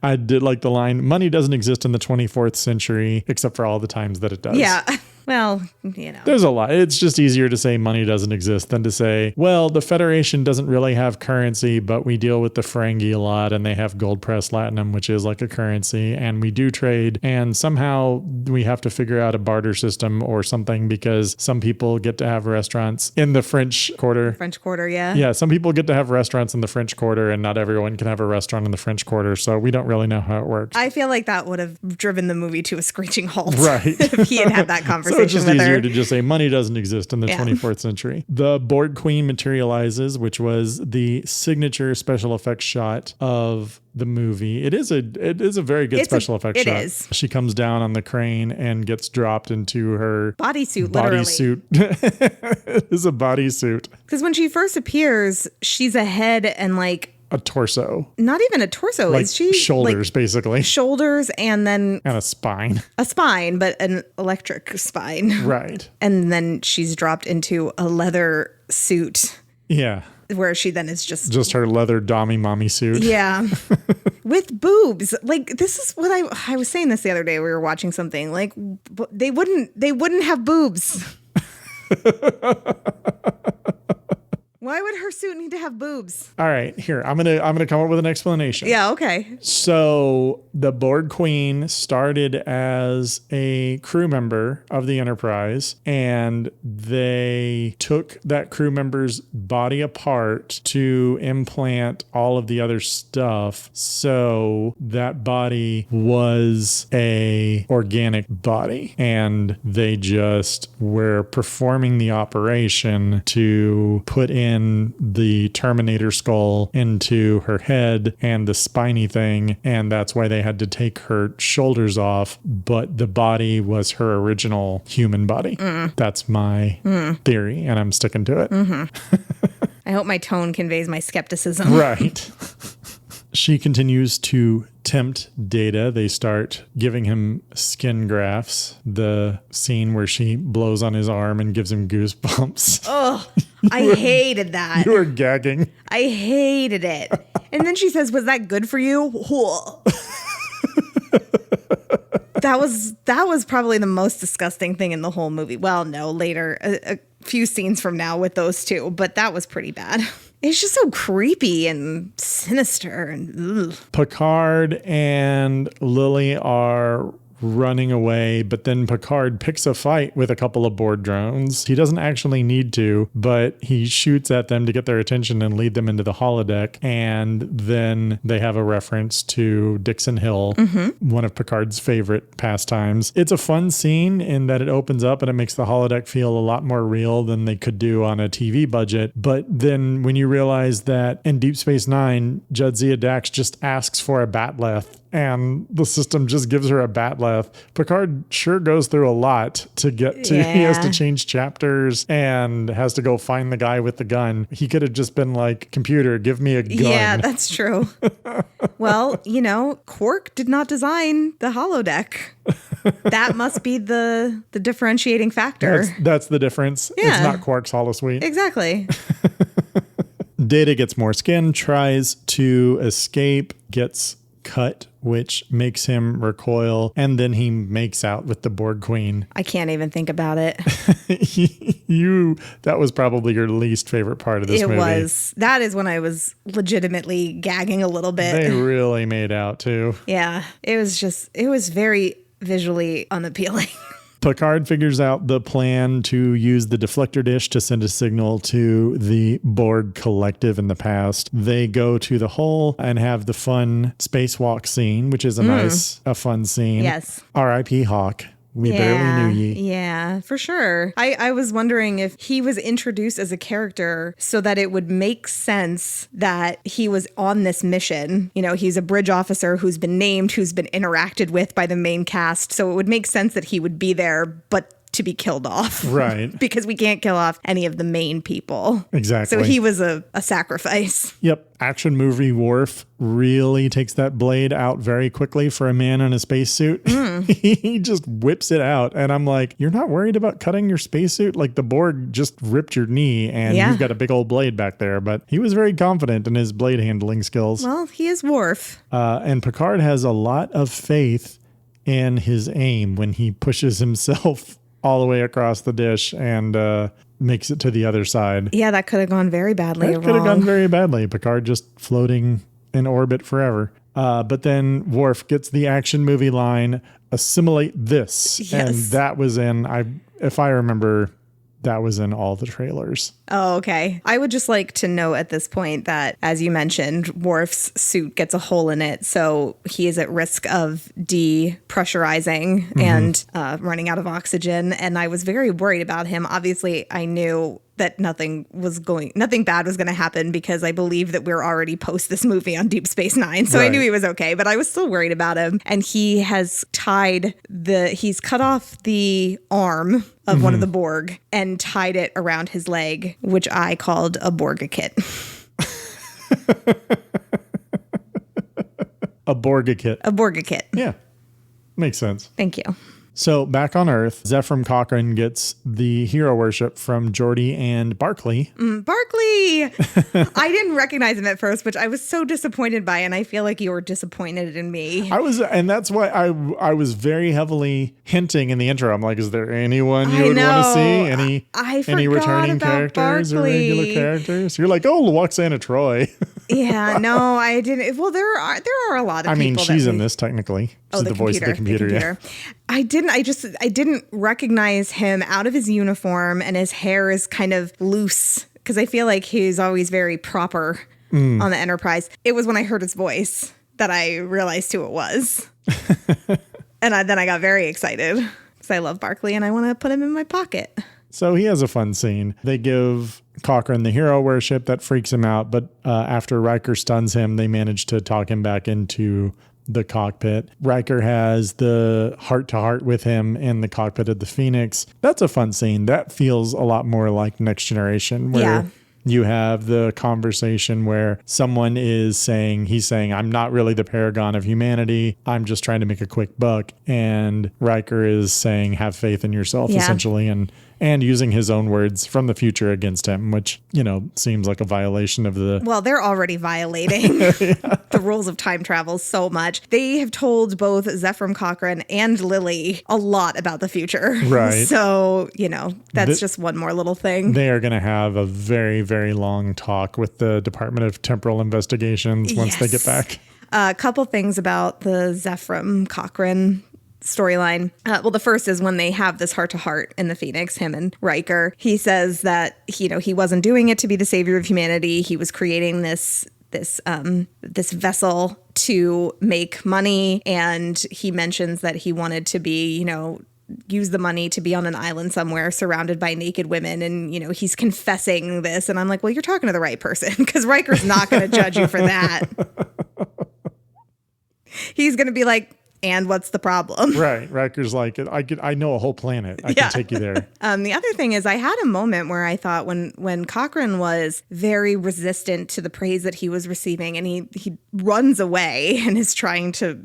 I did like the line, money doesn't exist in the 24th century, except for all the times that it does. Yeah. Well, you know. There's a lot. It's just easier to say money doesn't exist than to say, well, the Federation doesn't really have currency, but we deal with the Ferengi a lot and they have gold press latinum, which is like a currency, and we do trade, and somehow we have to figure out a barter system or something because some people get to have restaurants in the French Quarter. French Quarter, yeah. Yeah, some people get to have restaurants in the French Quarter and not everyone can have a restaurant in the French Quarter, so we don't really know how it works. I feel like that would have driven the movie to a screeching halt. Right. If he had had that conversation. So it's just with easier her. to just say money doesn't exist in the 24th century. The Borg Queen materializes, which was the signature special effects shot of the movie. It is a very good special effects shot. It is. She comes down on the crane and gets dropped into her bodysuit. Literally. It is a bodysuit. Because when she first appears, she's a head and like a torso. Not even a torso. Like is she shoulders, basically. Shoulders and then and a spine. A spine, but an electric spine. Right. And then she's dropped into a leather suit. Yeah. Where she then is just her leather dommy mommy suit. Yeah. With boobs. Like, this is what I was saying this the other day. We were watching something. Like, they wouldn't have boobs. Why would her suit need to have boobs? All right, here, I'm gonna come up with an explanation. Yeah, okay. So the Borg Queen started as a crew member of the Enterprise, and they took that crew member's body apart to implant all of the other stuff. So that body was a organic body, and they just were performing the operation to put in the Terminator skull into her head and the spiny thing, and that's why they had to take her shoulders off, but the body was her original human body. That's my theory, and I'm sticking to it. I hope my tone conveys my skepticism. Right. She continues to tempt Data. They start giving him skin grafts. The scene where she blows on his arm and gives him goosebumps. Oh, I hated that. You were gagging. I hated it. And then she says, was that good for you? That was probably the most disgusting thing in the whole movie. Well, no, later, a few scenes from now with those two, but that was pretty bad. It's just so creepy and sinister and ugh. Picard and Lily are running away, but then Picard picks a fight with a couple of Borg drones. He doesn't actually need to, but he shoots at them to get their attention and lead them into the holodeck. And then they have a reference to Dixon Hill, one of Picard's favorite pastimes. It's a fun scene in that it opens up and it makes the holodeck feel a lot more real than they could do on a TV budget. But then when you realize that in Deep Space Nine, Jadzia Dax just asks for a batleth and the system just gives her a batleth. Picard sure goes through a lot to get to. He has to change chapters and has to go find the guy with the gun. He could have just been like, computer, give me a gun. Yeah, that's true. Well, Quark did not design the holodeck. That must be the differentiating factor. That's the difference. Yeah. It's not Quark's holosuite. Exactly. Data gets more skin, tries to escape, gets cut, which makes him recoil, and then he makes out with the Borg Queen. I can't even think about it. That was probably your least favorite part of this movie. It was. That is when I was legitimately gagging a little bit. They really made out too. Yeah. It was very visually unappealing. Picard figures out the plan to use the deflector dish to send a signal to the Borg collective in the past. They go to the hull and have the fun spacewalk scene, which is a fun scene. Yes. R.I.P. Hawk. We barely knew ye. Yeah, for sure. I was wondering if he was introduced as a character so that it would make sense that he was on this mission. He's a bridge officer who's been named, who's been interacted with by the main cast. So it would make sense that he would be there, but to be killed off. Right. Because we can't kill off any of the main people. Exactly. So he was a sacrifice. Yep. Action movie Worf really takes that blade out very quickly for a man in a spacesuit. He just whips it out. And I'm like, you're not worried about cutting your spacesuit? Like the Borg just ripped your knee and you've got a big old blade back there. But he was very confident in his blade handling skills. Well, he is Worf. And Picard has a lot of faith in his aim when he pushes himself all the way across the dish and makes it to the other side. Yeah, that could have gone very badly. That could have gone very badly. Picard just floating in orbit forever. But then Worf gets the action movie line, assimilate this. Yes. And that was if I remember, that was in all the trailers. Oh, okay. I would just like to know at this point that, as you mentioned, Worf's suit gets a hole in it. So he is at risk of depressurizing and running out of oxygen. And I was very worried about him. Obviously, I knew that nothing bad was going to happen because I believe that we're already post this movie on Deep Space Nine. So I knew he was okay, but I was still worried about him. And he has he's cut off the arm of one of the Borg and tied it around his leg, which I called a Borgakit. A Borgakit. A Borgakit. Yeah. Makes sense. Thank you. So back on Earth, Zephram Cochrane gets the hero worship from Geordi and Barclay. Barclay! I didn't recognize him at first, which I was so disappointed by, and I feel like you were disappointed in me. And that's why I was very heavily hinting in the intro. I'm like, is there anyone you would want to see? Any returning characters or regular characters? You're like, oh, Loxana Troy. Yeah, no, I didn't. Well, there are a lot of people. I mean, she's in this technically. She's the voice of the computer. Yeah. I didn't recognize him out of his uniform, and his hair is kind of loose because I feel like he's always very proper on the Enterprise. It was when I heard his voice that I realized who it was. And then I got very excited because I love Barclay and I want to put him in my pocket. So he has a fun scene. They give Cochrane the hero worship that freaks him out, but after Riker stuns him, they manage to talk him back into the cockpit. Riker has the heart-to-heart with him in the cockpit of the Phoenix. That's a fun scene. That feels a lot more like Next Generation, where you have the conversation where someone is saying, I'm not really the paragon of humanity. I'm just trying to make a quick buck. And Riker is saying, have faith in yourself, essentially. And and using his own words from the future against him, which, seems like a violation of the... Well, they're already violating the rules of time travel so much. They have told both Zephram Cochrane and Lily a lot about the future. Right. So, that's just one more little thing. They are going to have a very, very long talk with the Department of Temporal Investigations once they get back. A couple things about the Zephram Cochrane storyline. Well, the first is when they have this heart-to-heart in the Phoenix, him and Riker. He says that, he wasn't doing it to be the savior of humanity. He was creating this vessel to make money. And he mentions that he wanted to be, use the money to be on an island somewhere surrounded by naked women. And, he's confessing this. And I'm like, well, you're talking to the right person, because Riker's not going to judge you for that. He's going to be like, and what's the problem? Right. Riker's like, I know a whole planet. I can take you there. The other thing is, I had a moment where I thought when Cochrane was very resistant to the praise that he was receiving, and he runs away and is trying to,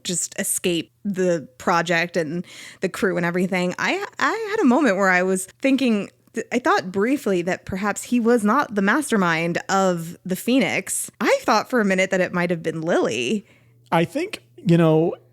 just escape the project and the crew and everything. I had a moment where I was thinking, I thought briefly that perhaps he was not the mastermind of the Phoenix. I thought for a minute that it might have been Lily. I think,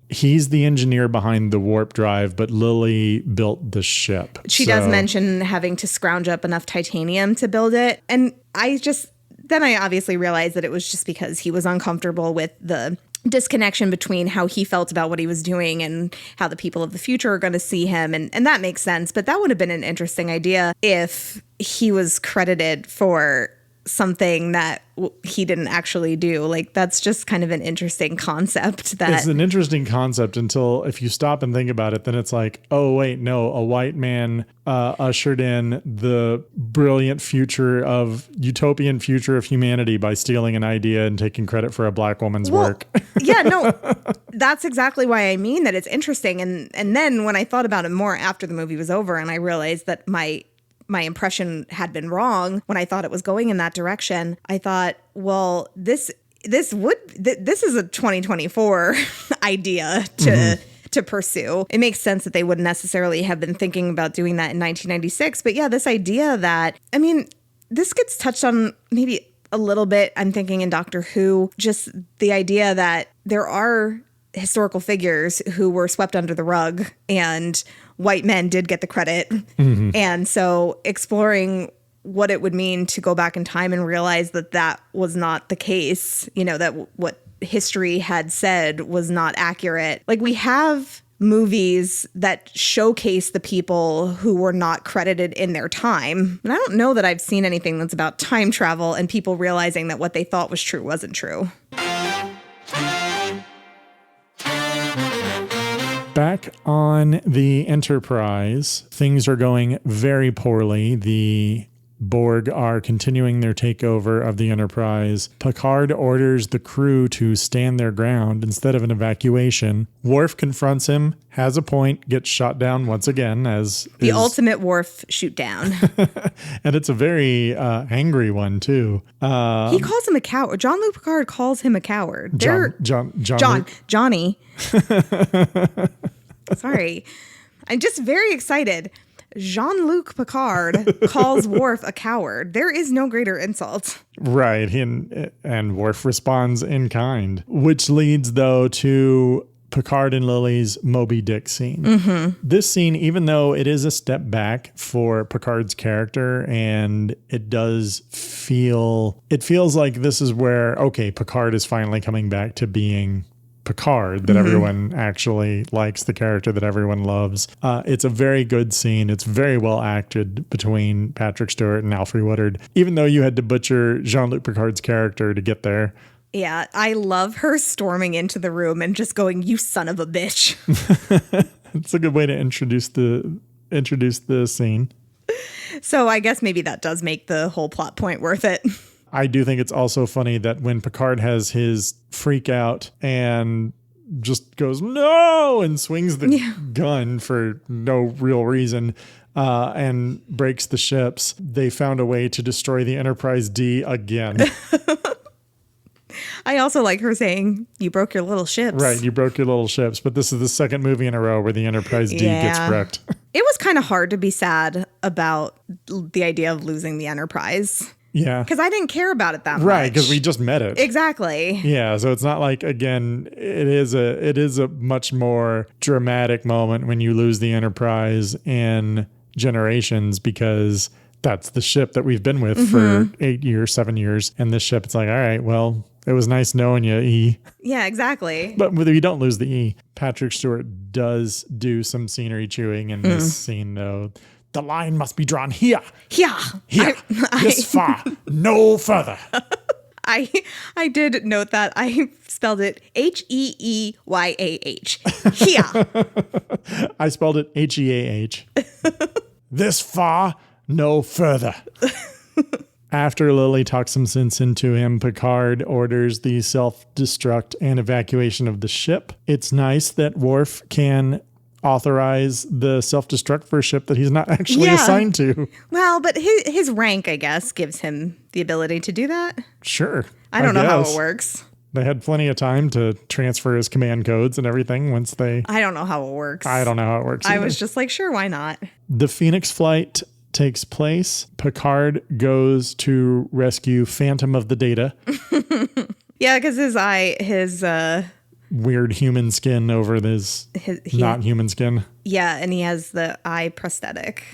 he's the engineer behind the warp drive, but Lily built the ship. She does mention having to scrounge up enough titanium to build it. And then I obviously realized that it was just because he was uncomfortable with the disconnection between how he felt about what he was doing and how the people of the future are going to see him. And that makes sense. But that would have been an interesting idea if he was credited for something that he didn't actually do. Like, that's just kind of an interesting concept. It's an interesting concept until if you stop and think about it, then it's like, oh, wait, no, a white man ushered in the brilliant utopian future of humanity by stealing an idea and taking credit for a black woman's work. Yeah, no, that's exactly why I mean that it's interesting. And then when I thought about it more after the movie was over and I realized that my impression had been wrong when I thought it was going in that direction, I thought, well, this is a 2024 idea to pursue. It makes sense that they wouldn't necessarily have been thinking about doing that in 1996. But yeah, this idea that, this gets touched on maybe a little bit, I'm thinking, in Doctor Who, just the idea that there are historical figures who were swept under the rug and white men did get the credit. Mm-hmm. And so exploring what it would mean to go back in time and realize that was not the case, that what history had said was not accurate. Like, we have movies that showcase the people who were not credited in their time. And I don't know that I've seen anything that's about time travel and people realizing that what they thought was true wasn't true. Back on the Enterprise, things are going very poorly. The Borg are continuing their takeover of the Enterprise. Picard orders the crew to stand their ground instead of an evacuation. Worf confronts him, has a point, gets shot down once again as the ultimate Worf shoot down. And it's a very angry one too. He calls him a coward. Jean-Luc Picard calls him a coward. Johnny. Sorry. I'm just very excited. Jean-Luc Picard calls Worf a coward. There is no greater insult. Right. And Worf responds in kind, which leads, though, to Picard and Lily's Moby Dick scene. Mm-hmm. This scene, even though it is a step back for Picard's character, and it feels like this is where, okay, Picard is finally coming back to being Picard, that everyone actually likes, the character that everyone loves. It's a very good scene. It's very well acted between Patrick Stewart and Alfre Woodard, even though you had to butcher Jean-Luc Picard's character to get there. Yeah, I love her storming into the room and just going, "You son of a bitch." It's a good way to introduce the scene. So I guess maybe that does make the whole plot point worth it. I do think it's also funny that when Picard has his freak out and just goes, "No!" and swings the gun for no real reason and breaks the ships, they found a way to destroy the Enterprise D again. I also like her saying, you broke your little ships. Right, you broke your little ships. But this is the second movie in a row where the Enterprise D gets wrecked. It was kind of hard to be sad about the idea of losing the Enterprise. Yeah. Because I didn't care about it that much. Right, because we just met it. Exactly. Yeah, so it's not like, again, it is a much more dramatic moment when you lose the Enterprise in Generations, because that's the ship that we've been with for 8 years, 7 years. And this ship, it's like, all right, well, it was nice knowing you, E. Yeah, exactly. But we don't lose the E. Patrick Stewart does do some scenery chewing in this scene, though. The line must be drawn here. Yeah. Here. This far. No further. I did note that. I spelled it HEEYAH. Here. I spelled it HEAH. This far, no further. After Lily talks some sense into him, Picard orders the self-destruct and evacuation of the ship. It's nice that Worf can authorize the self-destruct for a ship that he's not actually assigned to. Well, but his rank, I guess, gives him the ability to do that. Sure. I don't know how it works. They had plenty of time to transfer his command codes and everything once they... I don't know how it works. I don't know how it works either. I was just like, sure, why not? The Phoenix flight takes place. Picard goes to rescue Phantom of the Data. Yeah, because his weird human skin over his not human skin. Yeah, and he has the eye prosthetic.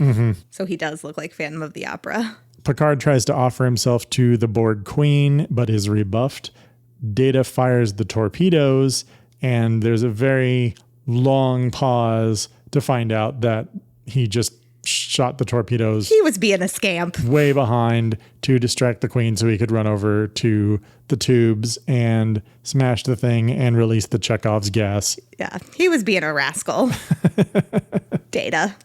So he does look like Phantom of the Opera. Picard tries to offer himself to the Borg Queen, but is rebuffed. Data fires the torpedoes, and there's a very long pause to find out that he just shot the torpedoes. He was being a scamp. Way behind to distract the Queen so he could run over to the tubes and smash the thing and release the Chekhov's gas. Yeah, he was being a rascal. Data.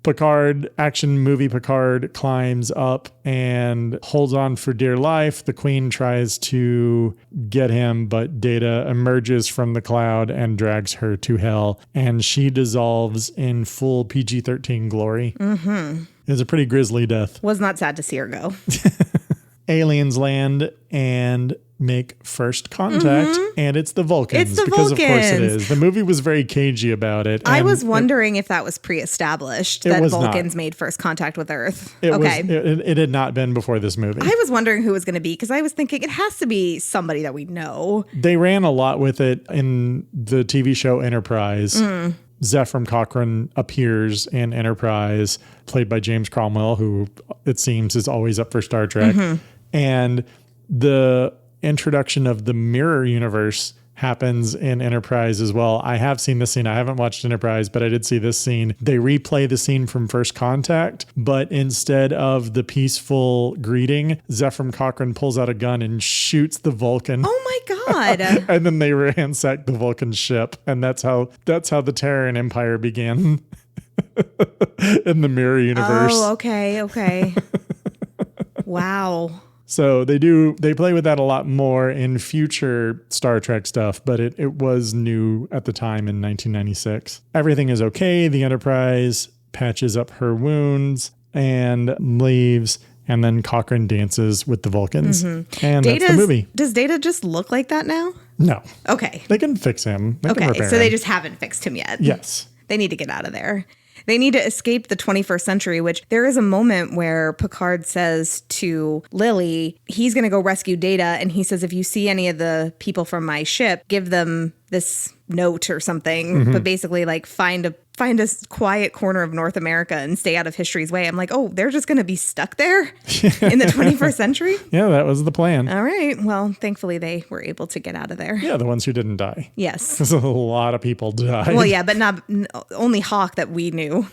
Picard, action movie Picard, climbs up and holds on for dear life. The Queen tries to get him, but Data emerges from the cloud and drags her to hell, and she dissolves in full PG-13 glory. It's a pretty grisly death. Was not sad to see her go. Aliens land and make first contact, and it's the Vulcans. It's the because Vulcans. Of course it is. The movie was very cagey about it. I was wondering if that was pre-established, that Vulcans made first contact with Earth. It had not been before this movie. I was wondering who it was going to be, because I was thinking it has to be somebody that we know. They ran a lot with it in the TV show Enterprise. Zephram Cochrane appears in Enterprise, played by James Cromwell, who it seems is always up for Star Trek. And the introduction of the mirror universe happens in Enterprise as well. I have seen this scene. I haven't watched Enterprise, but I did see this scene. They replay the scene from First Contact, but instead of the peaceful greeting, Zephram Cochrane pulls out a gun and shoots the Vulcan. Oh my God. And then they ransack the Vulcan ship. And that's how the Terran Empire began in the mirror universe. Oh, okay. Wow. So they play with that a lot more in future Star Trek stuff, but it was new at the time in 1996. Everything is okay. The Enterprise patches up her wounds and leaves, and then Cochrane dances with the Vulcans. And that's the movie. Does Data just look like that now? No. Okay. They can fix him. They can repair so they him. just haven't fixed him yet. Yes. They need to get out of there. They need to escape the 21st century, which there is a moment where Picard says to Lily, he's going to go rescue Data. And he says, if you see any of the people from my ship, give them this note or something. But basically, like, find a quiet corner of North America and stay out of history's way. I'm like, oh, they're just going to be stuck there in the 21st century? Yeah, that was the plan. All right. Well, thankfully they were able to get out of there. Yeah, the ones who didn't die. Yes. Because a lot of people died. Well, yeah, but not only Hawk that we knew.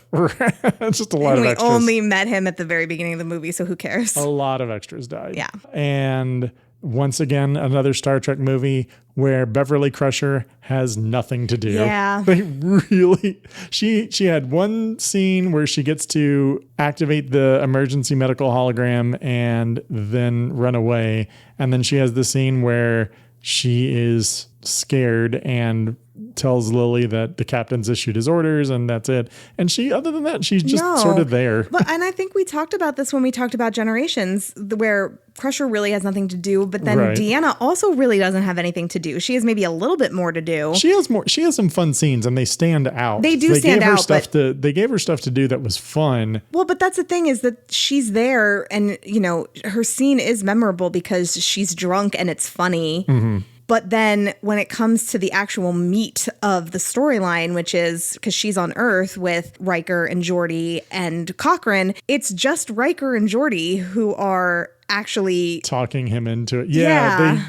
Just a lot of extras. We only met him at the very beginning of the movie, so who cares? A lot of extras died. Yeah. And once again, another Star Trek movie where Beverly Crusher has nothing to do. Yeah. They really... She had one scene where she gets to activate the emergency medical hologram and then run away. And then she has the scene where she is scared and tells Lily that the captain's issued his orders and that's it. And she, other than that, she's just sort of there. But, and I think we talked about this when we talked about Generations, where Crusher really has nothing to do, but then Deanna also really doesn't have anything to do. She has maybe a little bit more to do. She has some fun scenes and they stand out. They stand out. They gave her stuff to do that was fun. Well, but that's the thing, is that she's there and, you know, her scene is memorable because she's drunk and it's funny. Mm-hmm. But then when it comes to the actual meat of the storyline, which is because she's on Earth with Riker and Geordi and Cochrane, it's just Riker and Geordi who are actually talking him into it. Yeah.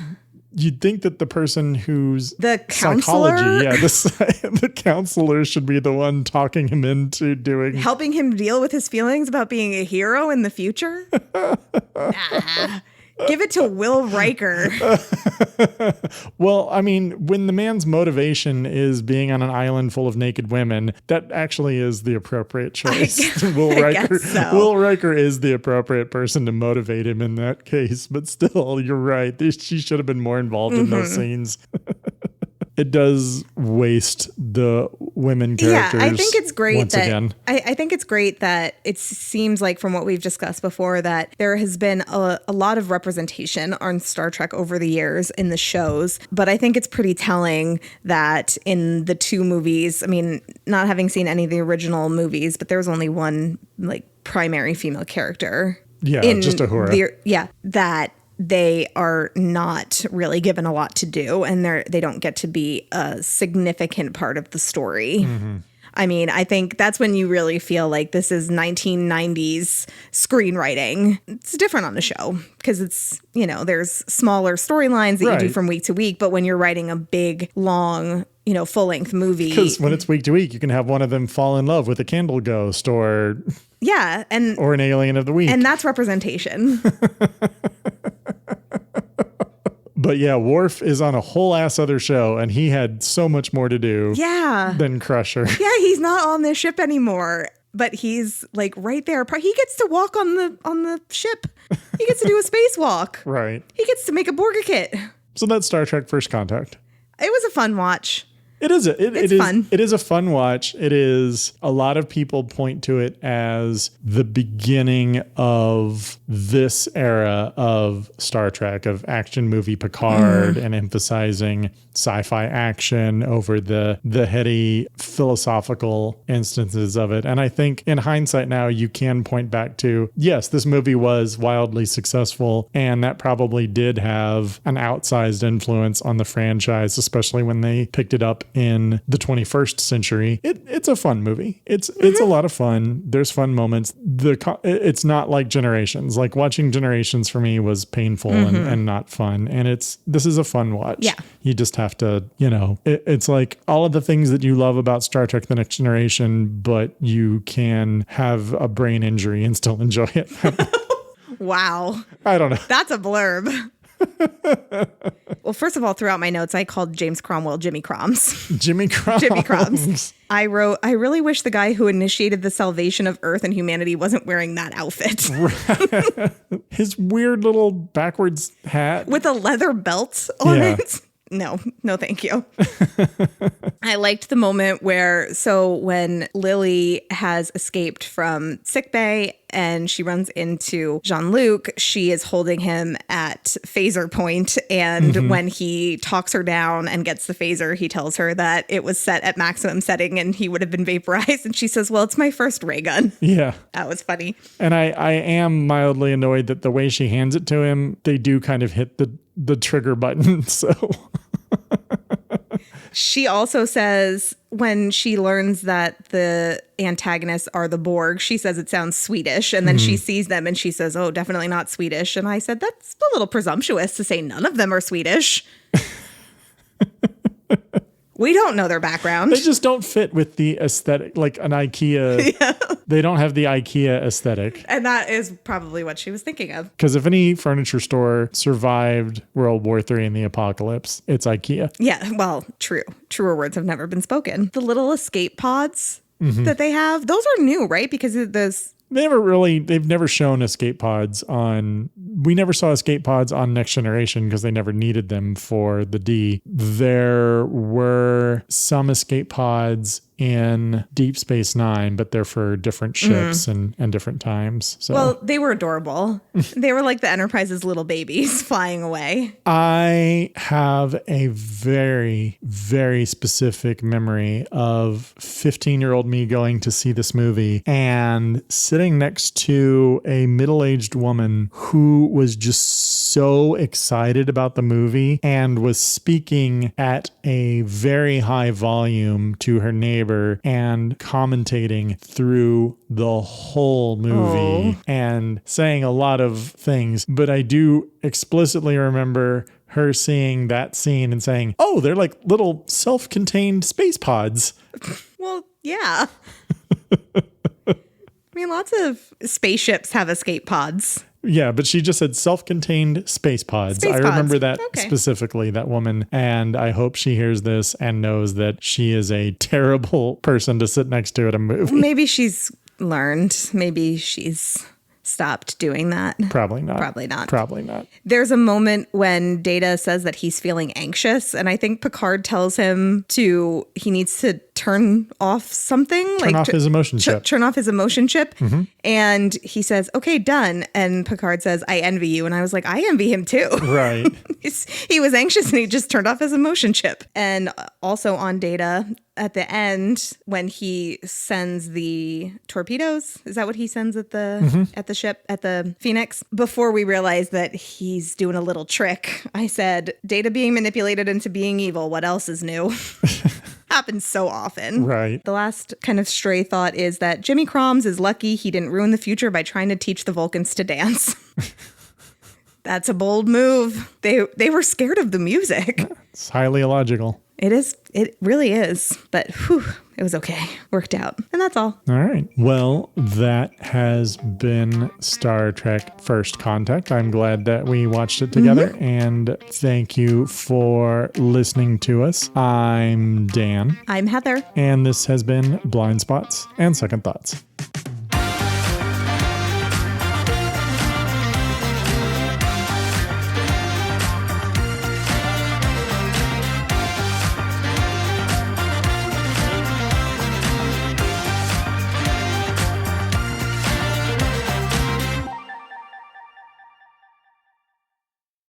You'd think that the person who's the counselor, the counselor should be the one talking him into helping him deal with his feelings about being a hero in the future. Nah. Give it to Will Riker. Well, I mean, when the man's motivation is being on an island full of naked women, that actually is the appropriate choice. Will Riker is the appropriate person to motivate him in that case. But still, you're right. She should have been more involved in those scenes. It does waste the women characters. Yeah, I think it's great again. I think it's great that it seems like, from what we've discussed before, that there has been a lot of representation on Star Trek over the years in the shows. But I think it's pretty telling that in the two movies, I mean, not having seen any of the original movies, but there was only one like primary female character. Yeah, just Uhura. That they are not really given a lot to do, and they don't get to be a significant part of the story. Mm-hmm. I mean, I think that's when you really feel like this is 1990s screenwriting. It's different on the show because it's, you know, there's smaller storylines that you do from week to week. But when you're writing a big, long, you know, full-length movie. Because when it's week to week, you can have one of them fall in love with a candle ghost or an alien of the week. And that's representation. But yeah, Worf is on a whole ass other show, and he had so much more to do than Crusher. Yeah, he's not on this ship anymore, but he's like right there. He gets to walk on the ship. He gets to do a spacewalk. Right. He gets to make a Borg kit. So that's Star Trek First Contact. It was a fun watch. It is. It's fun. It is a fun watch. It is. A lot of people point to it as the beginning of this era of Star Trek, of action movie Picard, and emphasizing sci-fi action over the heady philosophical instances of it. And I think in hindsight now, you can point back to, yes, this movie was wildly successful, and that probably did have an outsized influence on the franchise, especially when they picked it up in the 21st century. It's a fun movie. It's a lot of fun. There's fun moments. It's not like Generations. Like watching Generations for me was painful and not fun. And this is a fun watch. Yeah. You just have to, you know, it's like all of the things that you love about Star Trek The Next Generation, but you can have a brain injury and still enjoy it. Wow. I don't know. That's a blurb. Well, first of all, throughout my notes, I called James Cromwell Jimmy Croms. Jimmy Croms. I wrote, I really wish the guy who initiated the salvation of Earth and humanity wasn't wearing that outfit. His weird little backwards hat. With a leather belt on it. No, thank you. I liked the moment when Lily has escaped from sickbay and she runs into Jean-Luc, she is holding him at phaser point. And when he talks her down and gets the phaser, he tells her that it was set at maximum setting and he would have been vaporized. And she says, well, it's my first ray gun. Yeah. That was funny. And I am mildly annoyed that the way she hands it to him, they do kind of hit the trigger button. So she also says when she learns that the antagonists are the Borg, she says it sounds Swedish. And then she sees them and she says, oh, definitely not Swedish. And I said, that's a little presumptuous to say none of them are Swedish. We don't know their background. They just don't fit with the aesthetic, like an IKEA. Yeah. They don't have the IKEA aesthetic. And that is probably what she was thinking of. Because if any furniture store survived World War III and the apocalypse, it's IKEA. Yeah, well, true. Truer words have never been spoken. The little escape pods that they have, those are new, right? Because they've never shown escape pods we never saw escape pods on Next Generation because they never needed them for the D. There were some escape pods in Deep Space Nine, but they're for different ships and different times. So. Well, they were adorable. They were like the Enterprise's little babies flying away. I have a very, very specific memory of 15-year-old me going to see this movie and sitting next to a middle-aged woman who was just so excited about the movie and was speaking at a very high volume to her neighbor and commentating through the whole movie and saying a lot of things. But I do explicitly remember her seeing that scene and saying, oh, they're like little self-contained space pods. Well, yeah. I mean, lots of spaceships have escape pods. Yeah, but she just said self-contained space pods. I remember that specifically, that woman. And I hope she hears this and knows that she is a terrible person to sit next to at a movie. Maybe she's learned. Maybe she's stopped doing that. Probably not. Probably not. Probably not. There's a moment when Data says that he's feeling anxious, and I think Picard tells him he needs to turn off something. Turn off his emotion chip. Turn off his emotion chip. Mm-hmm. And he says, okay, done. And Picard says, I envy you. And I was like, I envy him too. Right. He was anxious and he just turned off his emotion chip. And also on Data, at the end, when he sends the torpedoes, is that what he sends at the ship, at the Phoenix? Before we realize that he's doing a little trick, I said, Data being manipulated into being evil. What else is new? Happens so often. Right. The last kind of stray thought is that Jimmy Croms is lucky he didn't ruin the future by trying to teach the Vulcans to dance. That's a bold move. They were scared of the music. It's highly illogical. It is. It really is. But whew, it was okay. Worked out. And that's all. All right. Well, that has been Star Trek First Contact. I'm glad that we watched it together. Mm-hmm. And thank you for listening to us. I'm Dan. I'm Heather. And this has been Blind Spots and Second Thoughts.